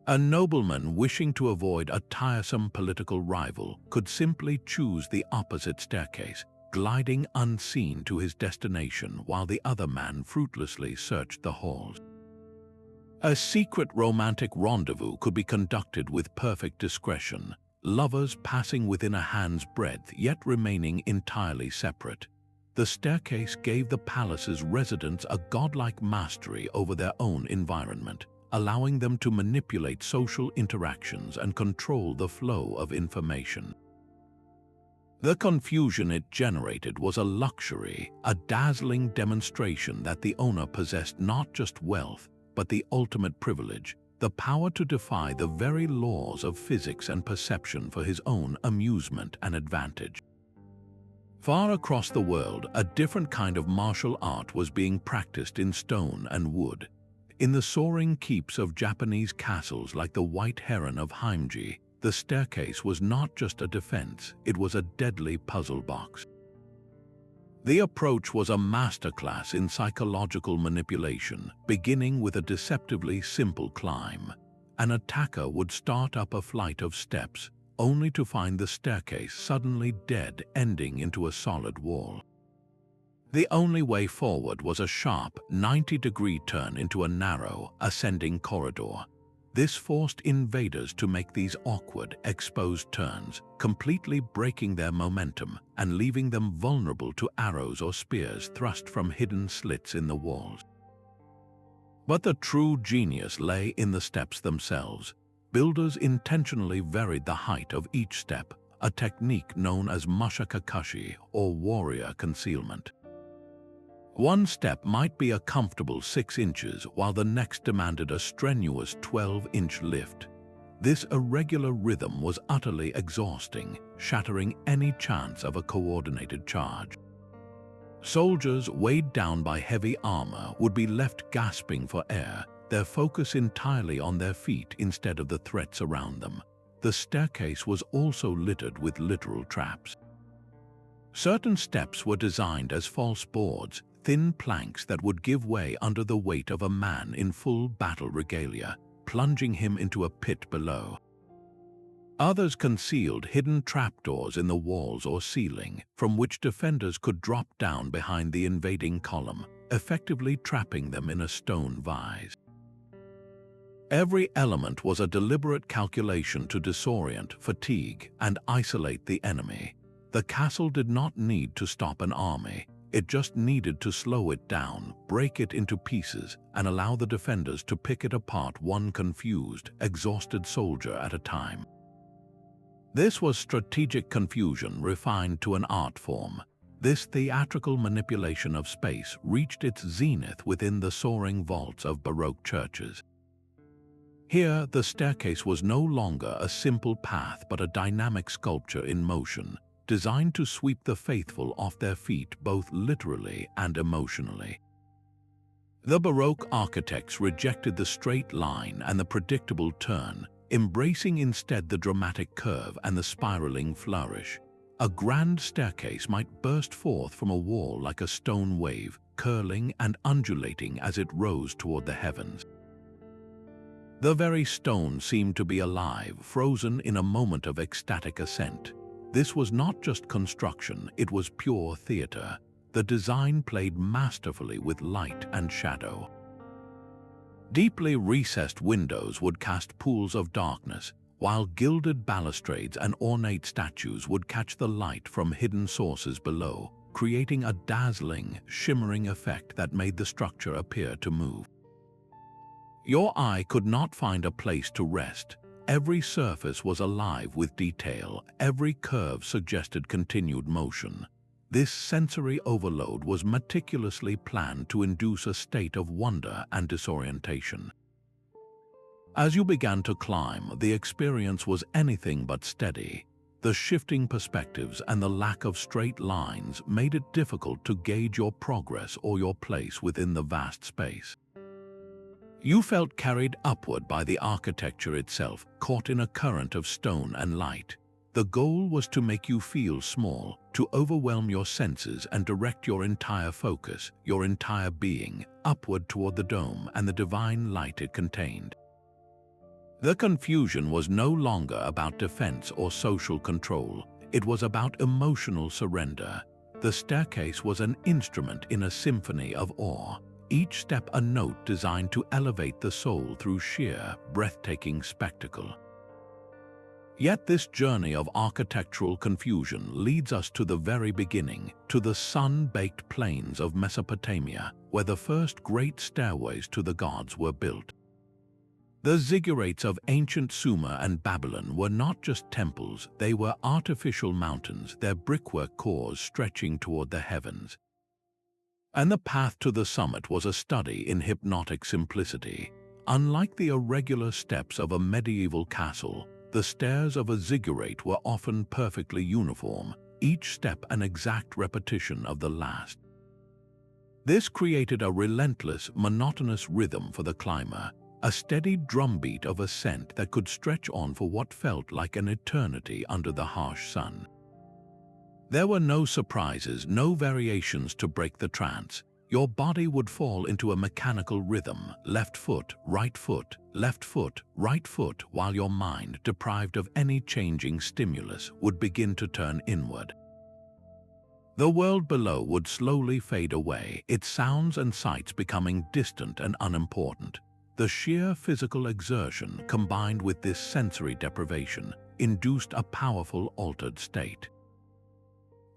A nobleman wishing to avoid a tiresome political rival could simply choose the opposite staircase, gliding unseen to his destination while the other man fruitlessly searched the halls. A secret romantic rendezvous could be conducted with perfect discretion, lovers passing within a hand's breadth yet remaining entirely separate. The staircase gave the palace's residents a godlike mastery over their own environment, allowing them to manipulate social interactions and control the flow of information. The confusion it generated was a luxury, a dazzling demonstration that the owner possessed not just wealth, but the ultimate privilege, the power to defy the very laws of physics and perception for his own amusement and advantage. Far across the world, a different kind of martial art was being practiced in stone and wood. In the soaring keeps of Japanese castles like the White Heron of Heimji, the staircase was not just a defense, it was a deadly puzzle box. The approach was a masterclass in psychological manipulation, beginning with a deceptively simple climb. An attacker would start up a flight of steps, only to find the staircase suddenly dead, ending into a solid wall. The only way forward was a sharp 90-degree turn into a narrow, ascending corridor. This forced invaders to make these awkward, exposed turns, completely breaking their momentum and leaving them vulnerable to arrows or spears thrust from hidden slits in the walls. But the true genius lay in the steps themselves. Builders intentionally varied the height of each step, a technique known as mushakakashi or warrior concealment. One step might be a comfortable 6 inches while the next demanded a strenuous 12-inch lift. This irregular rhythm was utterly exhausting, shattering any chance of a coordinated charge. Soldiers weighed down by heavy armor would be left gasping for air, their focus entirely on their feet instead of the threats around them. The staircase was also littered with literal traps. Certain steps were designed as false boards, thin planks that would give way under the weight of a man in full battle regalia, plunging him into a pit below. Others concealed hidden trapdoors in the walls or ceiling, from which defenders could drop down behind the invading column, effectively trapping them in a stone vise. Every element was a deliberate calculation to disorient, fatigue, and isolate the enemy. The castle did not need to stop an army. It just needed to slow it down, break it into pieces, and allow the defenders to pick it apart one confused, exhausted soldier at a time. This was strategic confusion refined to an art form. This theatrical manipulation of space reached its zenith within the soaring vaults of Baroque churches. Here, the staircase was no longer a simple path but a dynamic sculpture in motion, designed to sweep the faithful off their feet both literally and emotionally. The Baroque architects rejected the straight line and the predictable turn, embracing instead the dramatic curve and the spiraling flourish. A grand staircase might burst forth from a wall like a stone wave, curling and undulating as it rose toward the heavens. The very stone seemed to be alive, frozen in a moment of ecstatic ascent. This was not just construction, it was pure theater. The design played masterfully with light and shadow. Deeply recessed windows would cast pools of darkness, while gilded balustrades and ornate statues would catch the light from hidden sources below, creating a dazzling, shimmering effect that made the structure appear to move. Your eye could not find a place to rest. Every surface was alive with detail, every curve suggested continued motion. This sensory overload was meticulously planned to induce a state of wonder and disorientation. As you began to climb, the experience was anything but steady. The shifting perspectives and the lack of straight lines made it difficult to gauge your progress or your place within the vast space. You felt carried upward by the architecture itself, caught in a current of stone and light. The goal was to make you feel small, to overwhelm your senses and direct your entire focus, your entire being, upward toward the dome and the divine light it contained. The confusion was no longer about defense or social control. It was about emotional surrender. The staircase was an instrument in a symphony of awe, each step a note designed to elevate the soul through sheer, breathtaking spectacle. Yet this journey of architectural confusion leads us to the very beginning, to the sun-baked plains of Mesopotamia, where the first great stairways to the gods were built. The ziggurats of ancient Sumer and Babylon were not just temples, they were artificial mountains, their brickwork cores stretching toward the heavens. And the path to the summit was a study in hypnotic simplicity. Unlike the irregular steps of a medieval castle, the stairs of a ziggurat were often perfectly uniform, each step an exact repetition of the last. This created a relentless, monotonous rhythm for the climber, a steady drumbeat of ascent that could stretch on for what felt like an eternity under the harsh sun. There were no surprises, no variations to break the trance. Your body would fall into a mechanical rhythm, left foot, right foot, left foot, right foot, while your mind, deprived of any changing stimulus, would begin to turn inward. The world below would slowly fade away, its sounds and sights becoming distant and unimportant. The sheer physical exertion, combined with this sensory deprivation, induced a powerful altered state.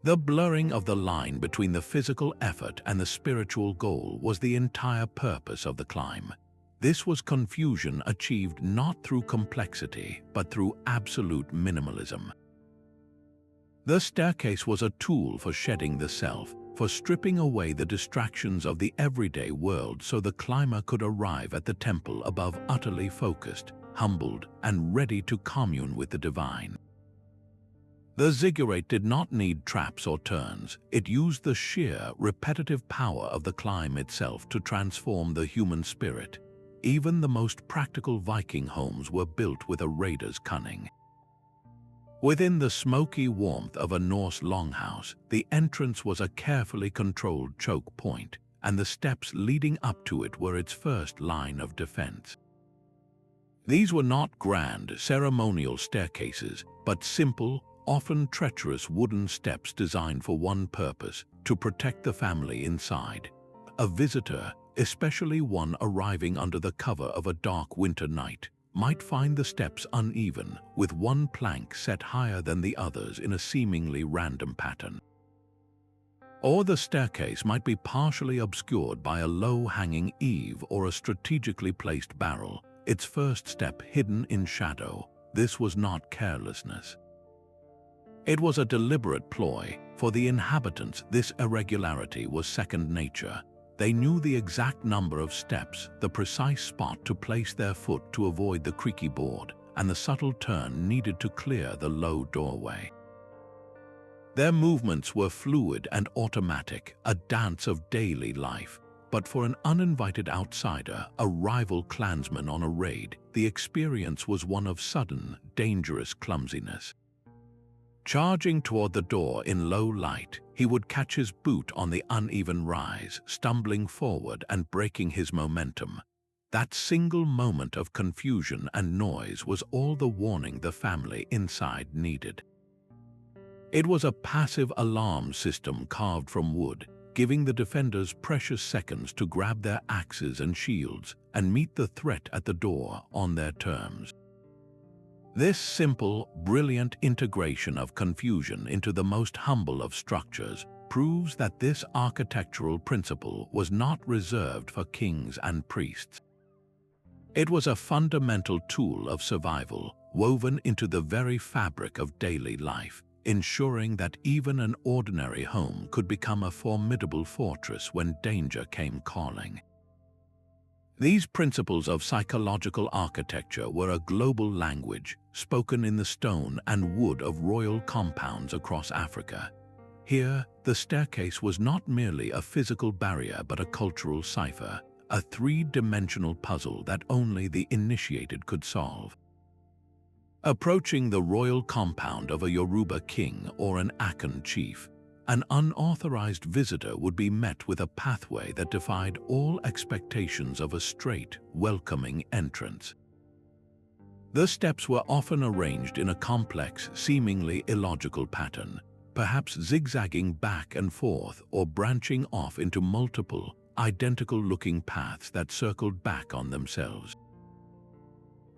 The blurring of the line between the physical effort and the spiritual goal was the entire purpose of the climb. This was confusion achieved not through complexity, but through absolute minimalism. The staircase was a tool for shedding the self, for stripping away the distractions of the everyday world so the climber could arrive at the temple above utterly focused, humbled, and ready to commune with the divine. The ziggurat did not need traps or turns. It used the sheer, repetitive power of the climb itself to transform the human spirit. Even the most practical Viking homes were built with a raider's cunning. Within the smoky warmth of a Norse longhouse, the entrance was a carefully controlled choke point, and the steps leading up to it were its first line of defense. These were not grand, ceremonial staircases, but simple, often treacherous wooden steps designed for one purpose: to protect the family inside. A visitor, especially one arriving under the cover of a dark winter night, might find the steps uneven, with one plank set higher than the others in a seemingly random pattern. Or the staircase might be partially obscured by a low-hanging eave or a strategically placed barrel, its first step hidden in shadow. This was not carelessness. It was a deliberate ploy. For the inhabitants, this irregularity was second nature. They knew the exact number of steps, the precise spot to place their foot to avoid the creaky board, and the subtle turn needed to clear the low doorway. Their movements were fluid and automatic, a dance of daily life. But for an uninvited outsider, a rival clansman on a raid, the experience was one of sudden, dangerous clumsiness. Charging toward the door in low light, he would catch his boot on the uneven rise, stumbling forward and breaking his momentum. That single moment of confusion and noise was all the warning the family inside needed. It was a passive alarm system carved from wood, giving the defenders precious seconds to grab their axes and shields and meet the threat at the door on their terms. This simple, brilliant integration of confusion into the most humble of structures proves that this architectural principle was not reserved for kings and priests. It was a fundamental tool of survival, woven into the very fabric of daily life, ensuring that even an ordinary home could become a formidable fortress when danger came calling. These principles of psychological architecture were a global language, spoken in the stone and wood of royal compounds across Africa. Here, the staircase was not merely a physical barrier but a cultural cipher, a three-dimensional puzzle that only the initiated could solve. Approaching the royal compound of a Yoruba king or an Akan chief, an unauthorized visitor would be met with a pathway that defied all expectations of a straight, welcoming entrance. The steps were often arranged in a complex, seemingly illogical pattern, perhaps zigzagging back and forth or branching off into multiple, identical-looking paths that circled back on themselves.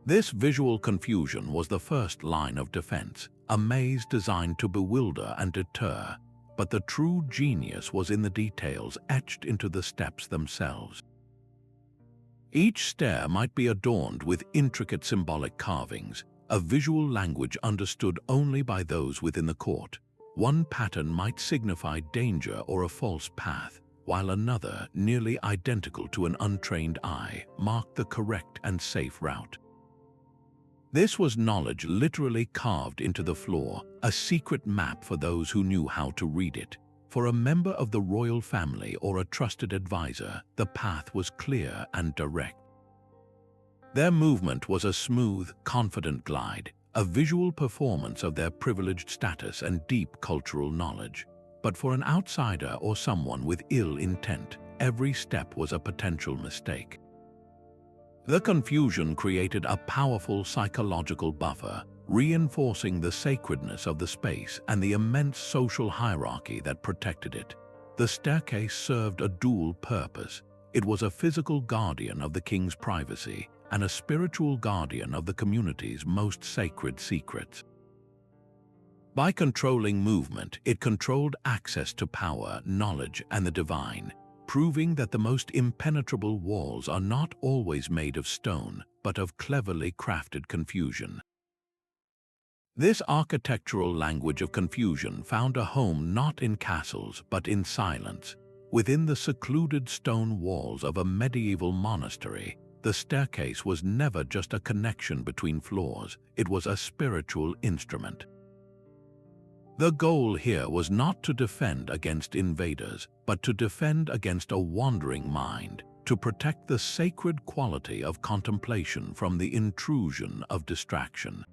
This visual confusion was the first line of defense, a maze designed to bewilder and deter, but the true genius was in the details etched into the steps themselves. Each stair might be adorned with intricate symbolic carvings, a visual language understood only by those within the court. One pattern might signify danger or a false path, while another, nearly identical to an untrained eye, marked the correct and safe route. This was knowledge literally carved into the floor, a secret map for those who knew how to read it. For a member of the royal family or a trusted advisor, the path was clear and direct. Their movement was a smooth, confident glide, a visual performance of their privileged status and deep cultural knowledge. But for an outsider or someone with ill intent, every step was a potential mistake. The confusion created a powerful psychological buffer, reinforcing the sacredness of the space and the immense social hierarchy that protected it. The staircase served a dual purpose. It was a physical guardian of the king's privacy and a spiritual guardian of the community's most sacred secrets. By controlling movement, it controlled access to power, knowledge, and the divine, proving that the most impenetrable walls are not always made of stone, but of cleverly crafted confusion. This architectural language of confusion found a home not in castles, but in silence. Within the secluded stone walls of a medieval monastery, the staircase was never just a connection between floors, it was a spiritual instrument. The goal here was not to defend against invaders, but to defend against a wandering mind, to protect the sacred quality of contemplation from the intrusion of distraction.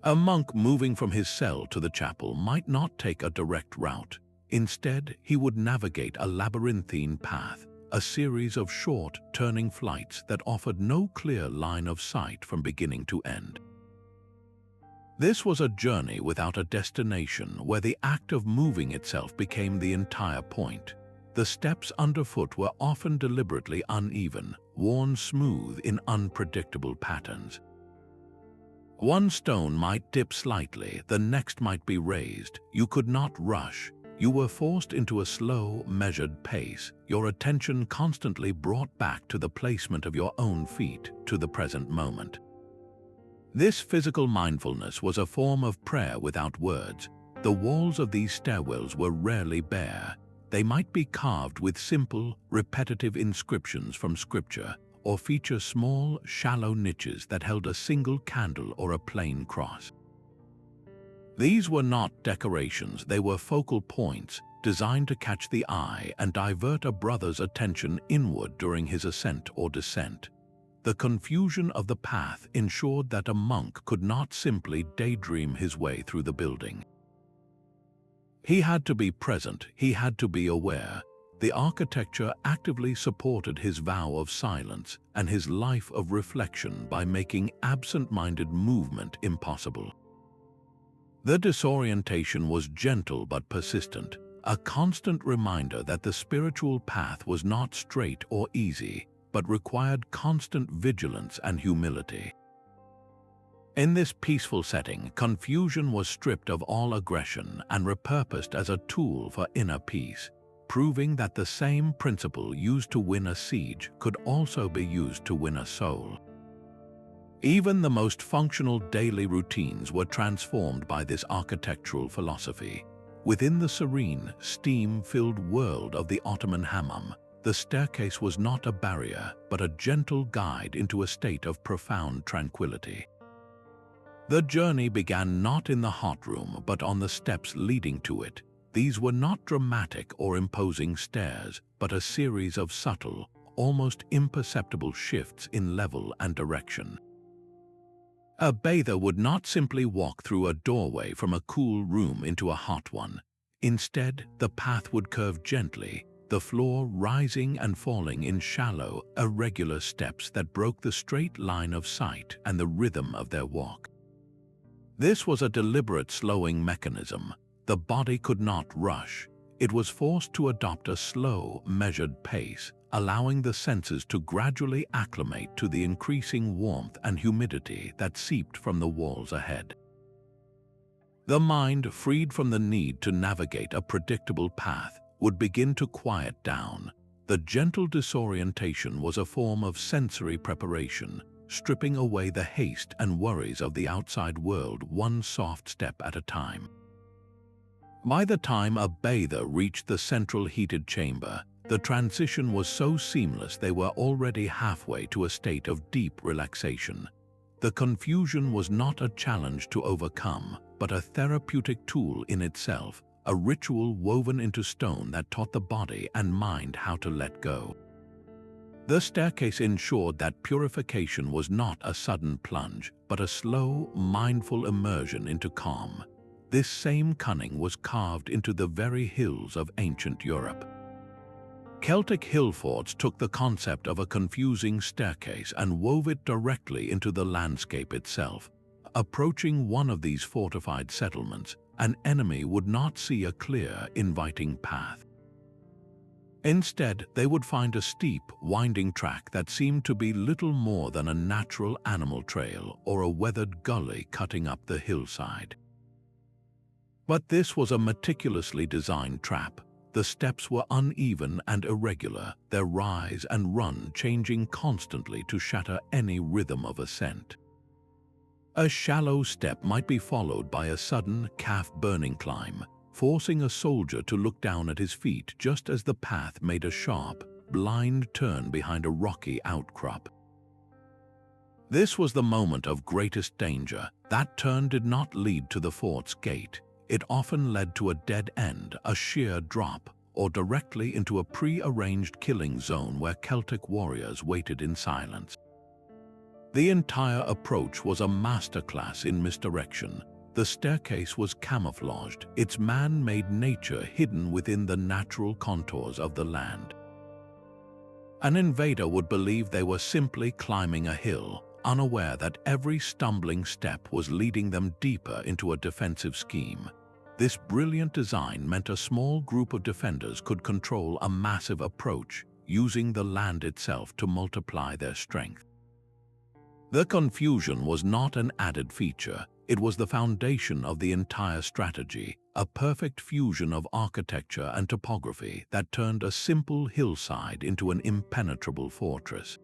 A monk moving from his cell to the chapel might not take a direct route. Instead, he would navigate a labyrinthine path, a series of short, turning flights that offered no clear line of sight from beginning to end. This was a journey without a destination where the act of moving itself became the entire point. The steps underfoot were often deliberately uneven, worn smooth in unpredictable patterns. One stone might dip slightly, the next might be raised. You could not rush. You were forced into a slow, measured pace, your attention constantly brought back to the placement of your own feet, to the present moment. This physical mindfulness was a form of prayer without words. The walls of these stairwells were rarely bare. They might be carved with simple, repetitive inscriptions from scripture, or feature small, shallow niches that held a single candle or a plain cross. These were not decorations, they were focal points, designed to catch the eye and divert a brother's attention inward during his ascent or descent. The confusion of the path ensured that a monk could not simply daydream his way through the building. He had to be present, he had to be aware. The architecture actively supported his vow of silence and his life of reflection by making absent-minded movement impossible. The disorientation was gentle but persistent, a constant reminder that the spiritual path was not straight or easy, but required constant vigilance and humility. In this peaceful setting, confusion was stripped of all aggression and repurposed as a tool for inner peace, proving that the same principle used to win a siege could also be used to win a soul. Even the most functional daily routines were transformed by this architectural philosophy. Within the serene, steam-filled world of the Ottoman hammam, the staircase was not a barrier, but a gentle guide into a state of profound tranquility. The journey began not in the hot room, but on the steps leading to it. These were not dramatic or imposing stairs, but a series of subtle, almost imperceptible shifts in level and direction. A bather would not simply walk through a doorway from a cool room into a hot one. Instead, the path would curve gently, the floor rising and falling in shallow, irregular steps that broke the straight line of sight and the rhythm of their walk. This was a deliberate slowing mechanism. The body could not rush. It was forced to adopt a slow, measured pace, allowing the senses to gradually acclimate to the increasing warmth and humidity that seeped from the walls ahead. The mind, freed from the need to navigate a predictable path, would begin to quiet down. The gentle disorientation was a form of sensory preparation, stripping away the haste and worries of the outside world one soft step at a time. By the time a bather reached the central heated chamber, the transition was so seamless they were already halfway to a state of deep relaxation. The confusion was not a challenge to overcome, but a therapeutic tool in itself, a ritual woven into stone that taught the body and mind how to let go. The staircase ensured that purification was not a sudden plunge, but a slow, mindful immersion into calm. This same cunning was carved into the very hills of ancient Europe. Celtic hill forts took the concept of a confusing staircase and wove it directly into the landscape itself. Approaching one of these fortified settlements, an enemy would not see a clear, inviting path. Instead, they would find a steep, winding track that seemed to be little more than a natural animal trail or a weathered gully cutting up the hillside. But this was a meticulously designed trap. The steps were uneven and irregular, their rise and run changing constantly to shatter any rhythm of ascent. A shallow step might be followed by a sudden, calf-burning climb, forcing a soldier to look down at his feet just as the path made a sharp, blind turn behind a rocky outcrop. This was the moment of greatest danger. That turn did not lead to the fort's gate. It often led to a dead end, a sheer drop, or directly into a pre-arranged killing zone where Celtic warriors waited in silence. The entire approach was a masterclass in misdirection. The staircase was camouflaged, its man-made nature hidden within the natural contours of the land. An invader would believe they were simply climbing a hill, unaware that every stumbling step was leading them deeper into a defensive scheme. This brilliant design meant a small group of defenders could control a massive approach, using the land itself to multiply their strength. The confusion was not an added feature, it was the foundation of the entire strategy, a perfect fusion of architecture and topography that turned a simple hillside into an impenetrable fortress.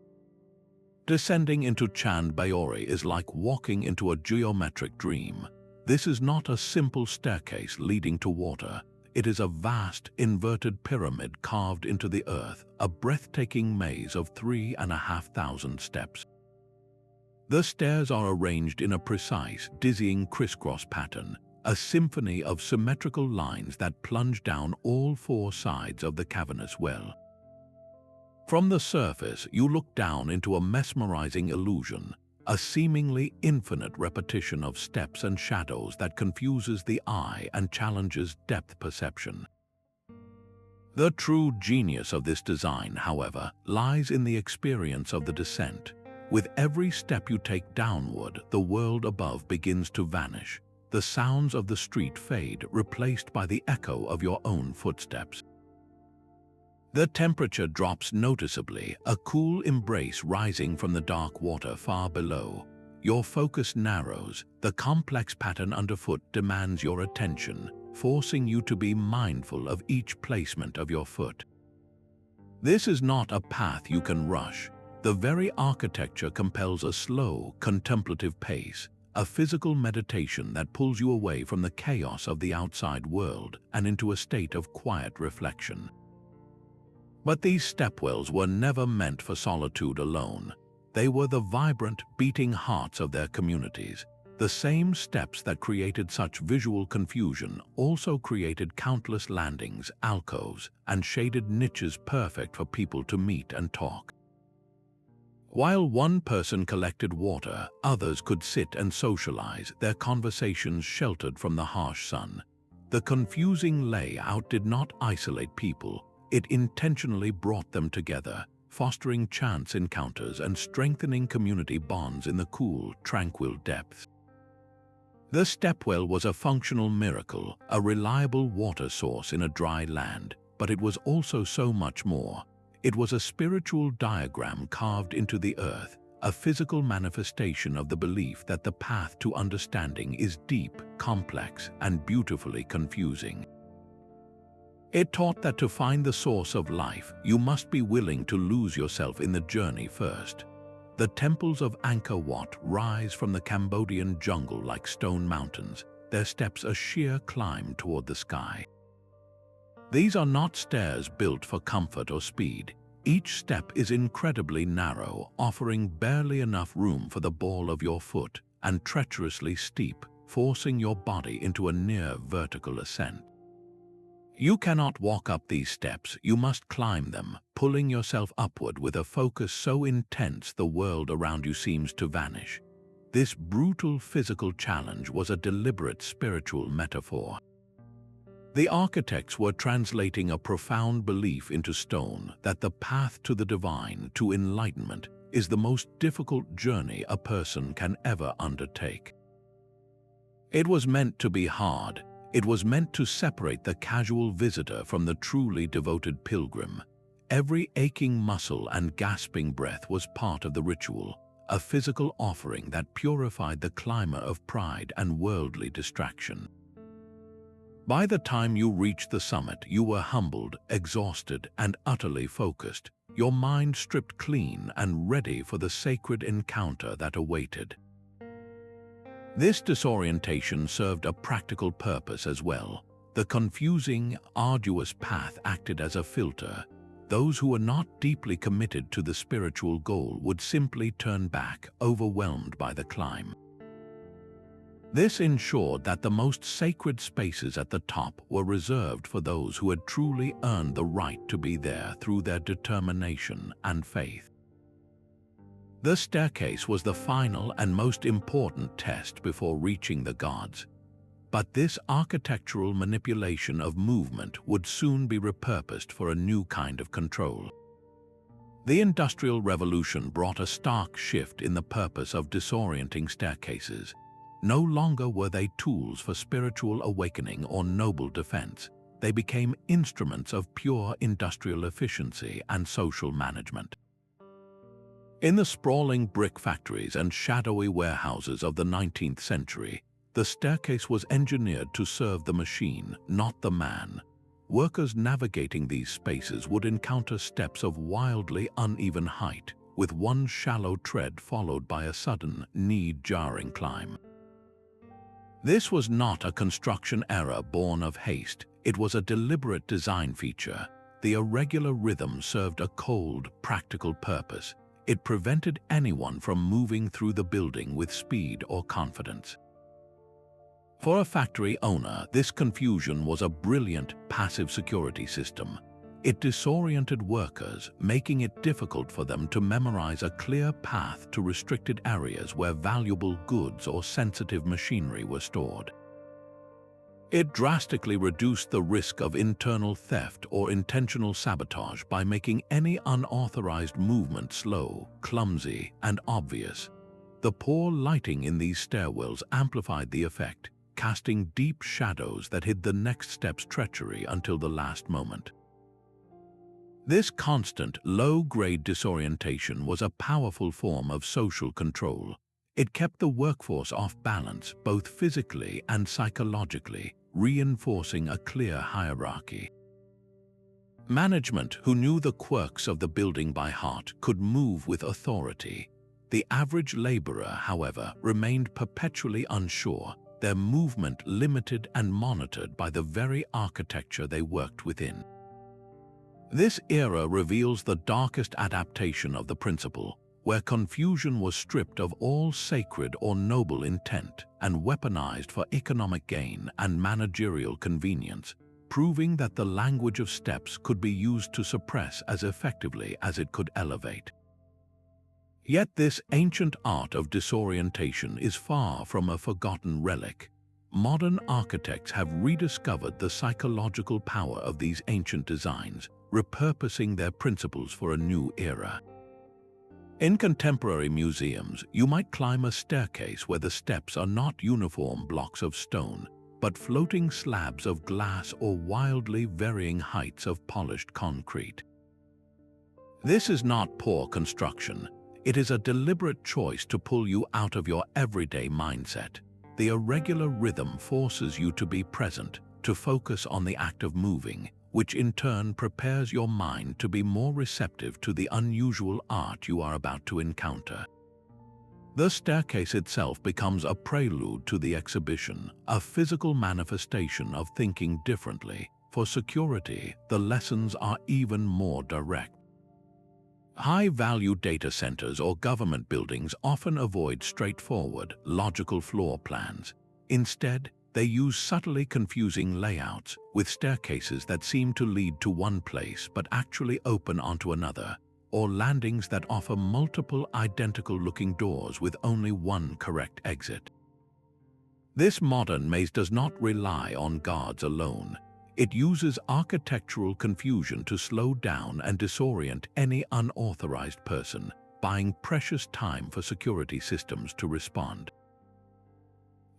Descending into Chand Baori is like walking into a geometric dream. This is not a simple staircase leading to water. It is a vast, inverted pyramid carved into the earth, a breathtaking maze of 3,500 steps. The stairs are arranged in a precise, dizzying crisscross pattern, a symphony of symmetrical lines that plunge down all four sides of the cavernous well. From the surface, you look down into a mesmerizing illusion, a seemingly infinite repetition of steps and shadows that confuses the eye and challenges depth perception. The true genius of this design, however, lies in the experience of the descent. With every step you take downward, the world above begins to vanish. The sounds of the street fade, replaced by the echo of your own footsteps. The temperature drops noticeably, a cool embrace rising from the dark water far below. Your focus narrows, the complex pattern underfoot demands your attention, forcing you to be mindful of each placement of your foot. This is not a path you can rush. The very architecture compels a slow, contemplative pace, a physical meditation that pulls you away from the chaos of the outside world and into a state of quiet reflection. But these stepwells were never meant for solitude alone. They were the vibrant, beating hearts of their communities. The same steps that created such visual confusion also created countless landings, alcoves, and shaded niches perfect for people to meet and talk. While one person collected water, others could sit and socialize, their conversations sheltered from the harsh sun. The confusing layout did not isolate people, it intentionally brought them together, fostering chance encounters and strengthening community bonds in the cool, tranquil depths. The stepwell was a functional miracle, a reliable water source in a dry land, but it was also so much more. It was a spiritual diagram carved into the earth, a physical manifestation of the belief that the path to understanding is deep, complex, and beautifully confusing. It taught that to find the source of life, you must be willing to lose yourself in the journey first. The temples of Angkor Wat rise from the Cambodian jungle like stone mountains, their steps a sheer climb toward the sky. These are not stairs built for comfort or speed. Each step is incredibly narrow, offering barely enough room for the ball of your foot, and treacherously steep, forcing your body into a near vertical ascent. You cannot walk up these steps, you must climb them, pulling yourself upward with a focus so intense the world around you seems to vanish. This brutal physical challenge was a deliberate spiritual metaphor. The architects were translating a profound belief into stone that the path to the divine, to enlightenment, is the most difficult journey a person can ever undertake. It was meant to be hard. It was meant to separate the casual visitor from the truly devoted pilgrim. Every aching muscle and gasping breath was part of the ritual, a physical offering that purified the climber of pride and worldly distraction. By the time you reached the summit, you were humbled, exhausted, and utterly focused, your mind stripped clean and ready for the sacred encounter that awaited. This disorientation served a practical purpose as well. The confusing, arduous path acted as a filter. Those who were not deeply committed to the spiritual goal would simply turn back, overwhelmed by the climb. This ensured that the most sacred spaces at the top were reserved for those who had truly earned the right to be there through their determination and faith. The staircase was the final and most important test before reaching the gods. But this architectural manipulation of movement would soon be repurposed for a new kind of control. The Industrial Revolution brought a stark shift in the purpose of disorienting staircases. No longer were they tools for spiritual awakening or noble defense. They became instruments of pure industrial efficiency and social management. In the sprawling brick factories and shadowy warehouses of the 19th century, the staircase was engineered to serve the machine, not the man. Workers navigating these spaces would encounter steps of wildly uneven height, with one shallow tread followed by a sudden, knee-jarring climb. This was not a construction error born of haste, it was a deliberate design feature. The irregular rhythm served a cold, practical purpose. It prevented anyone from moving through the building with speed or confidence. For a factory owner, this confusion was a brilliant passive security system. It disoriented workers, making it difficult for them to memorize a clear path to restricted areas where valuable goods or sensitive machinery were stored. It drastically reduced the risk of internal theft or intentional sabotage by making any unauthorized movement slow, clumsy, and obvious. The poor lighting in these stairwells amplified the effect, casting deep shadows that hid the next step's treachery until the last moment. This constant, low-grade disorientation was a powerful form of social control. It kept the workforce off balance, both physically and psychologically, reinforcing a clear hierarchy. Management, who knew the quirks of the building by heart, could move with authority. The average laborer, however, remained perpetually unsure, their movement limited and monitored by the very architecture they worked within. This era reveals the darkest adaptation of the principle. where confusion was stripped of all sacred or noble intent and weaponized for economic gain and managerial convenience, proving that the language of steps could be used to suppress as effectively as it could elevate. Yet this ancient art of disorientation is far from a forgotten relic. Modern architects have rediscovered the psychological power of these ancient designs, repurposing their principles for a new era. In contemporary museums, you might climb a staircase where the steps are not uniform blocks of stone, but floating slabs of glass or wildly varying heights of polished concrete. This is not poor construction. It is a deliberate choice to pull you out of your everyday mindset. The irregular rhythm forces you to be present, to focus on the act of moving, which in turn prepares your mind to be more receptive to the unusual art you are about to encounter. The staircase itself becomes a prelude to the exhibition, a physical manifestation of thinking differently. For security, the lessons are even more direct. High-value data centers or government buildings often avoid straightforward, logical floor plans. Instead, they use subtly confusing layouts, with staircases that seem to lead to one place but actually open onto another, or landings that offer multiple identical-looking doors with only one correct exit. This modern maze does not rely on guards alone. It uses architectural confusion to slow down and disorient any unauthorized person, buying precious time for security systems to respond.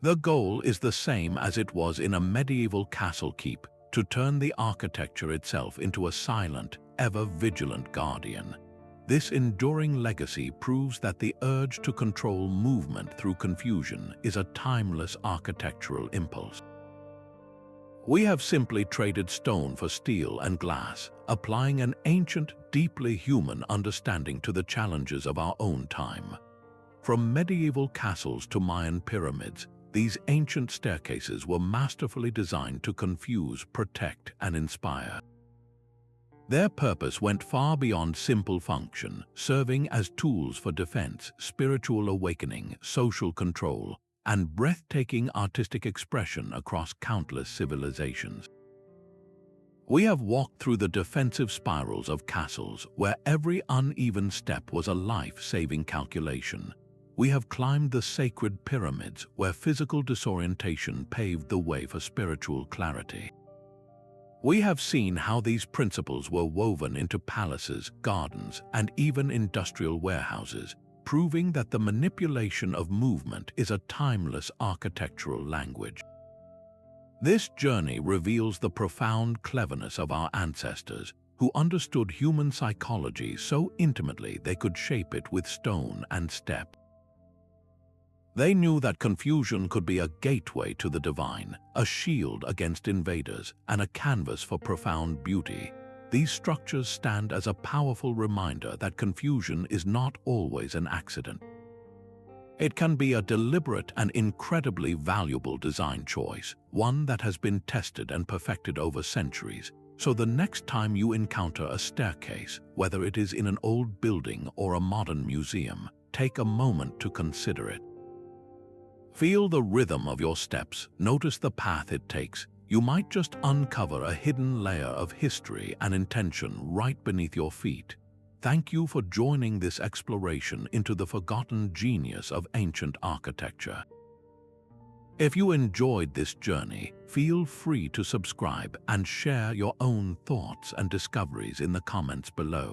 The goal is the same as it was in a medieval castle keep, to turn the architecture itself into a silent, ever-vigilant guardian. This enduring legacy proves that the urge to control movement through confusion is a timeless architectural impulse. We have simply traded stone for steel and glass, applying an ancient, deeply human understanding to the challenges of our own time. From medieval castles to Mayan pyramids, these ancient staircases were masterfully designed to confuse, protect, and inspire. Their purpose went far beyond simple function, serving as tools for defense, spiritual awakening, social control, and breathtaking artistic expression across countless civilizations. We have walked through the defensive spirals of castles, where every uneven step was a life-saving calculation. We have climbed the sacred pyramids, where physical disorientation paved the way for spiritual clarity. We have seen how these principles were woven into palaces, gardens, and even industrial warehouses, proving that the manipulation of movement is a timeless architectural language. This journey reveals the profound cleverness of our ancestors, who understood human psychology so intimately they could shape it with stone and step. They knew that confusion could be a gateway to the divine, a shield against invaders, and a canvas for profound beauty. These structures stand as a powerful reminder that confusion is not always an accident. It can be a deliberate and incredibly valuable design choice, one that has been tested and perfected over centuries. So the next time you encounter a staircase, whether it is in an old building or a modern museum, take a moment to consider it. Feel the rhythm of your steps, notice the path it takes. You might just uncover a hidden layer of history and intention right beneath your feet. Thank you for joining this exploration into the forgotten genius of ancient architecture. If you enjoyed this journey, feel free to subscribe and share your own thoughts and discoveries in the comments below.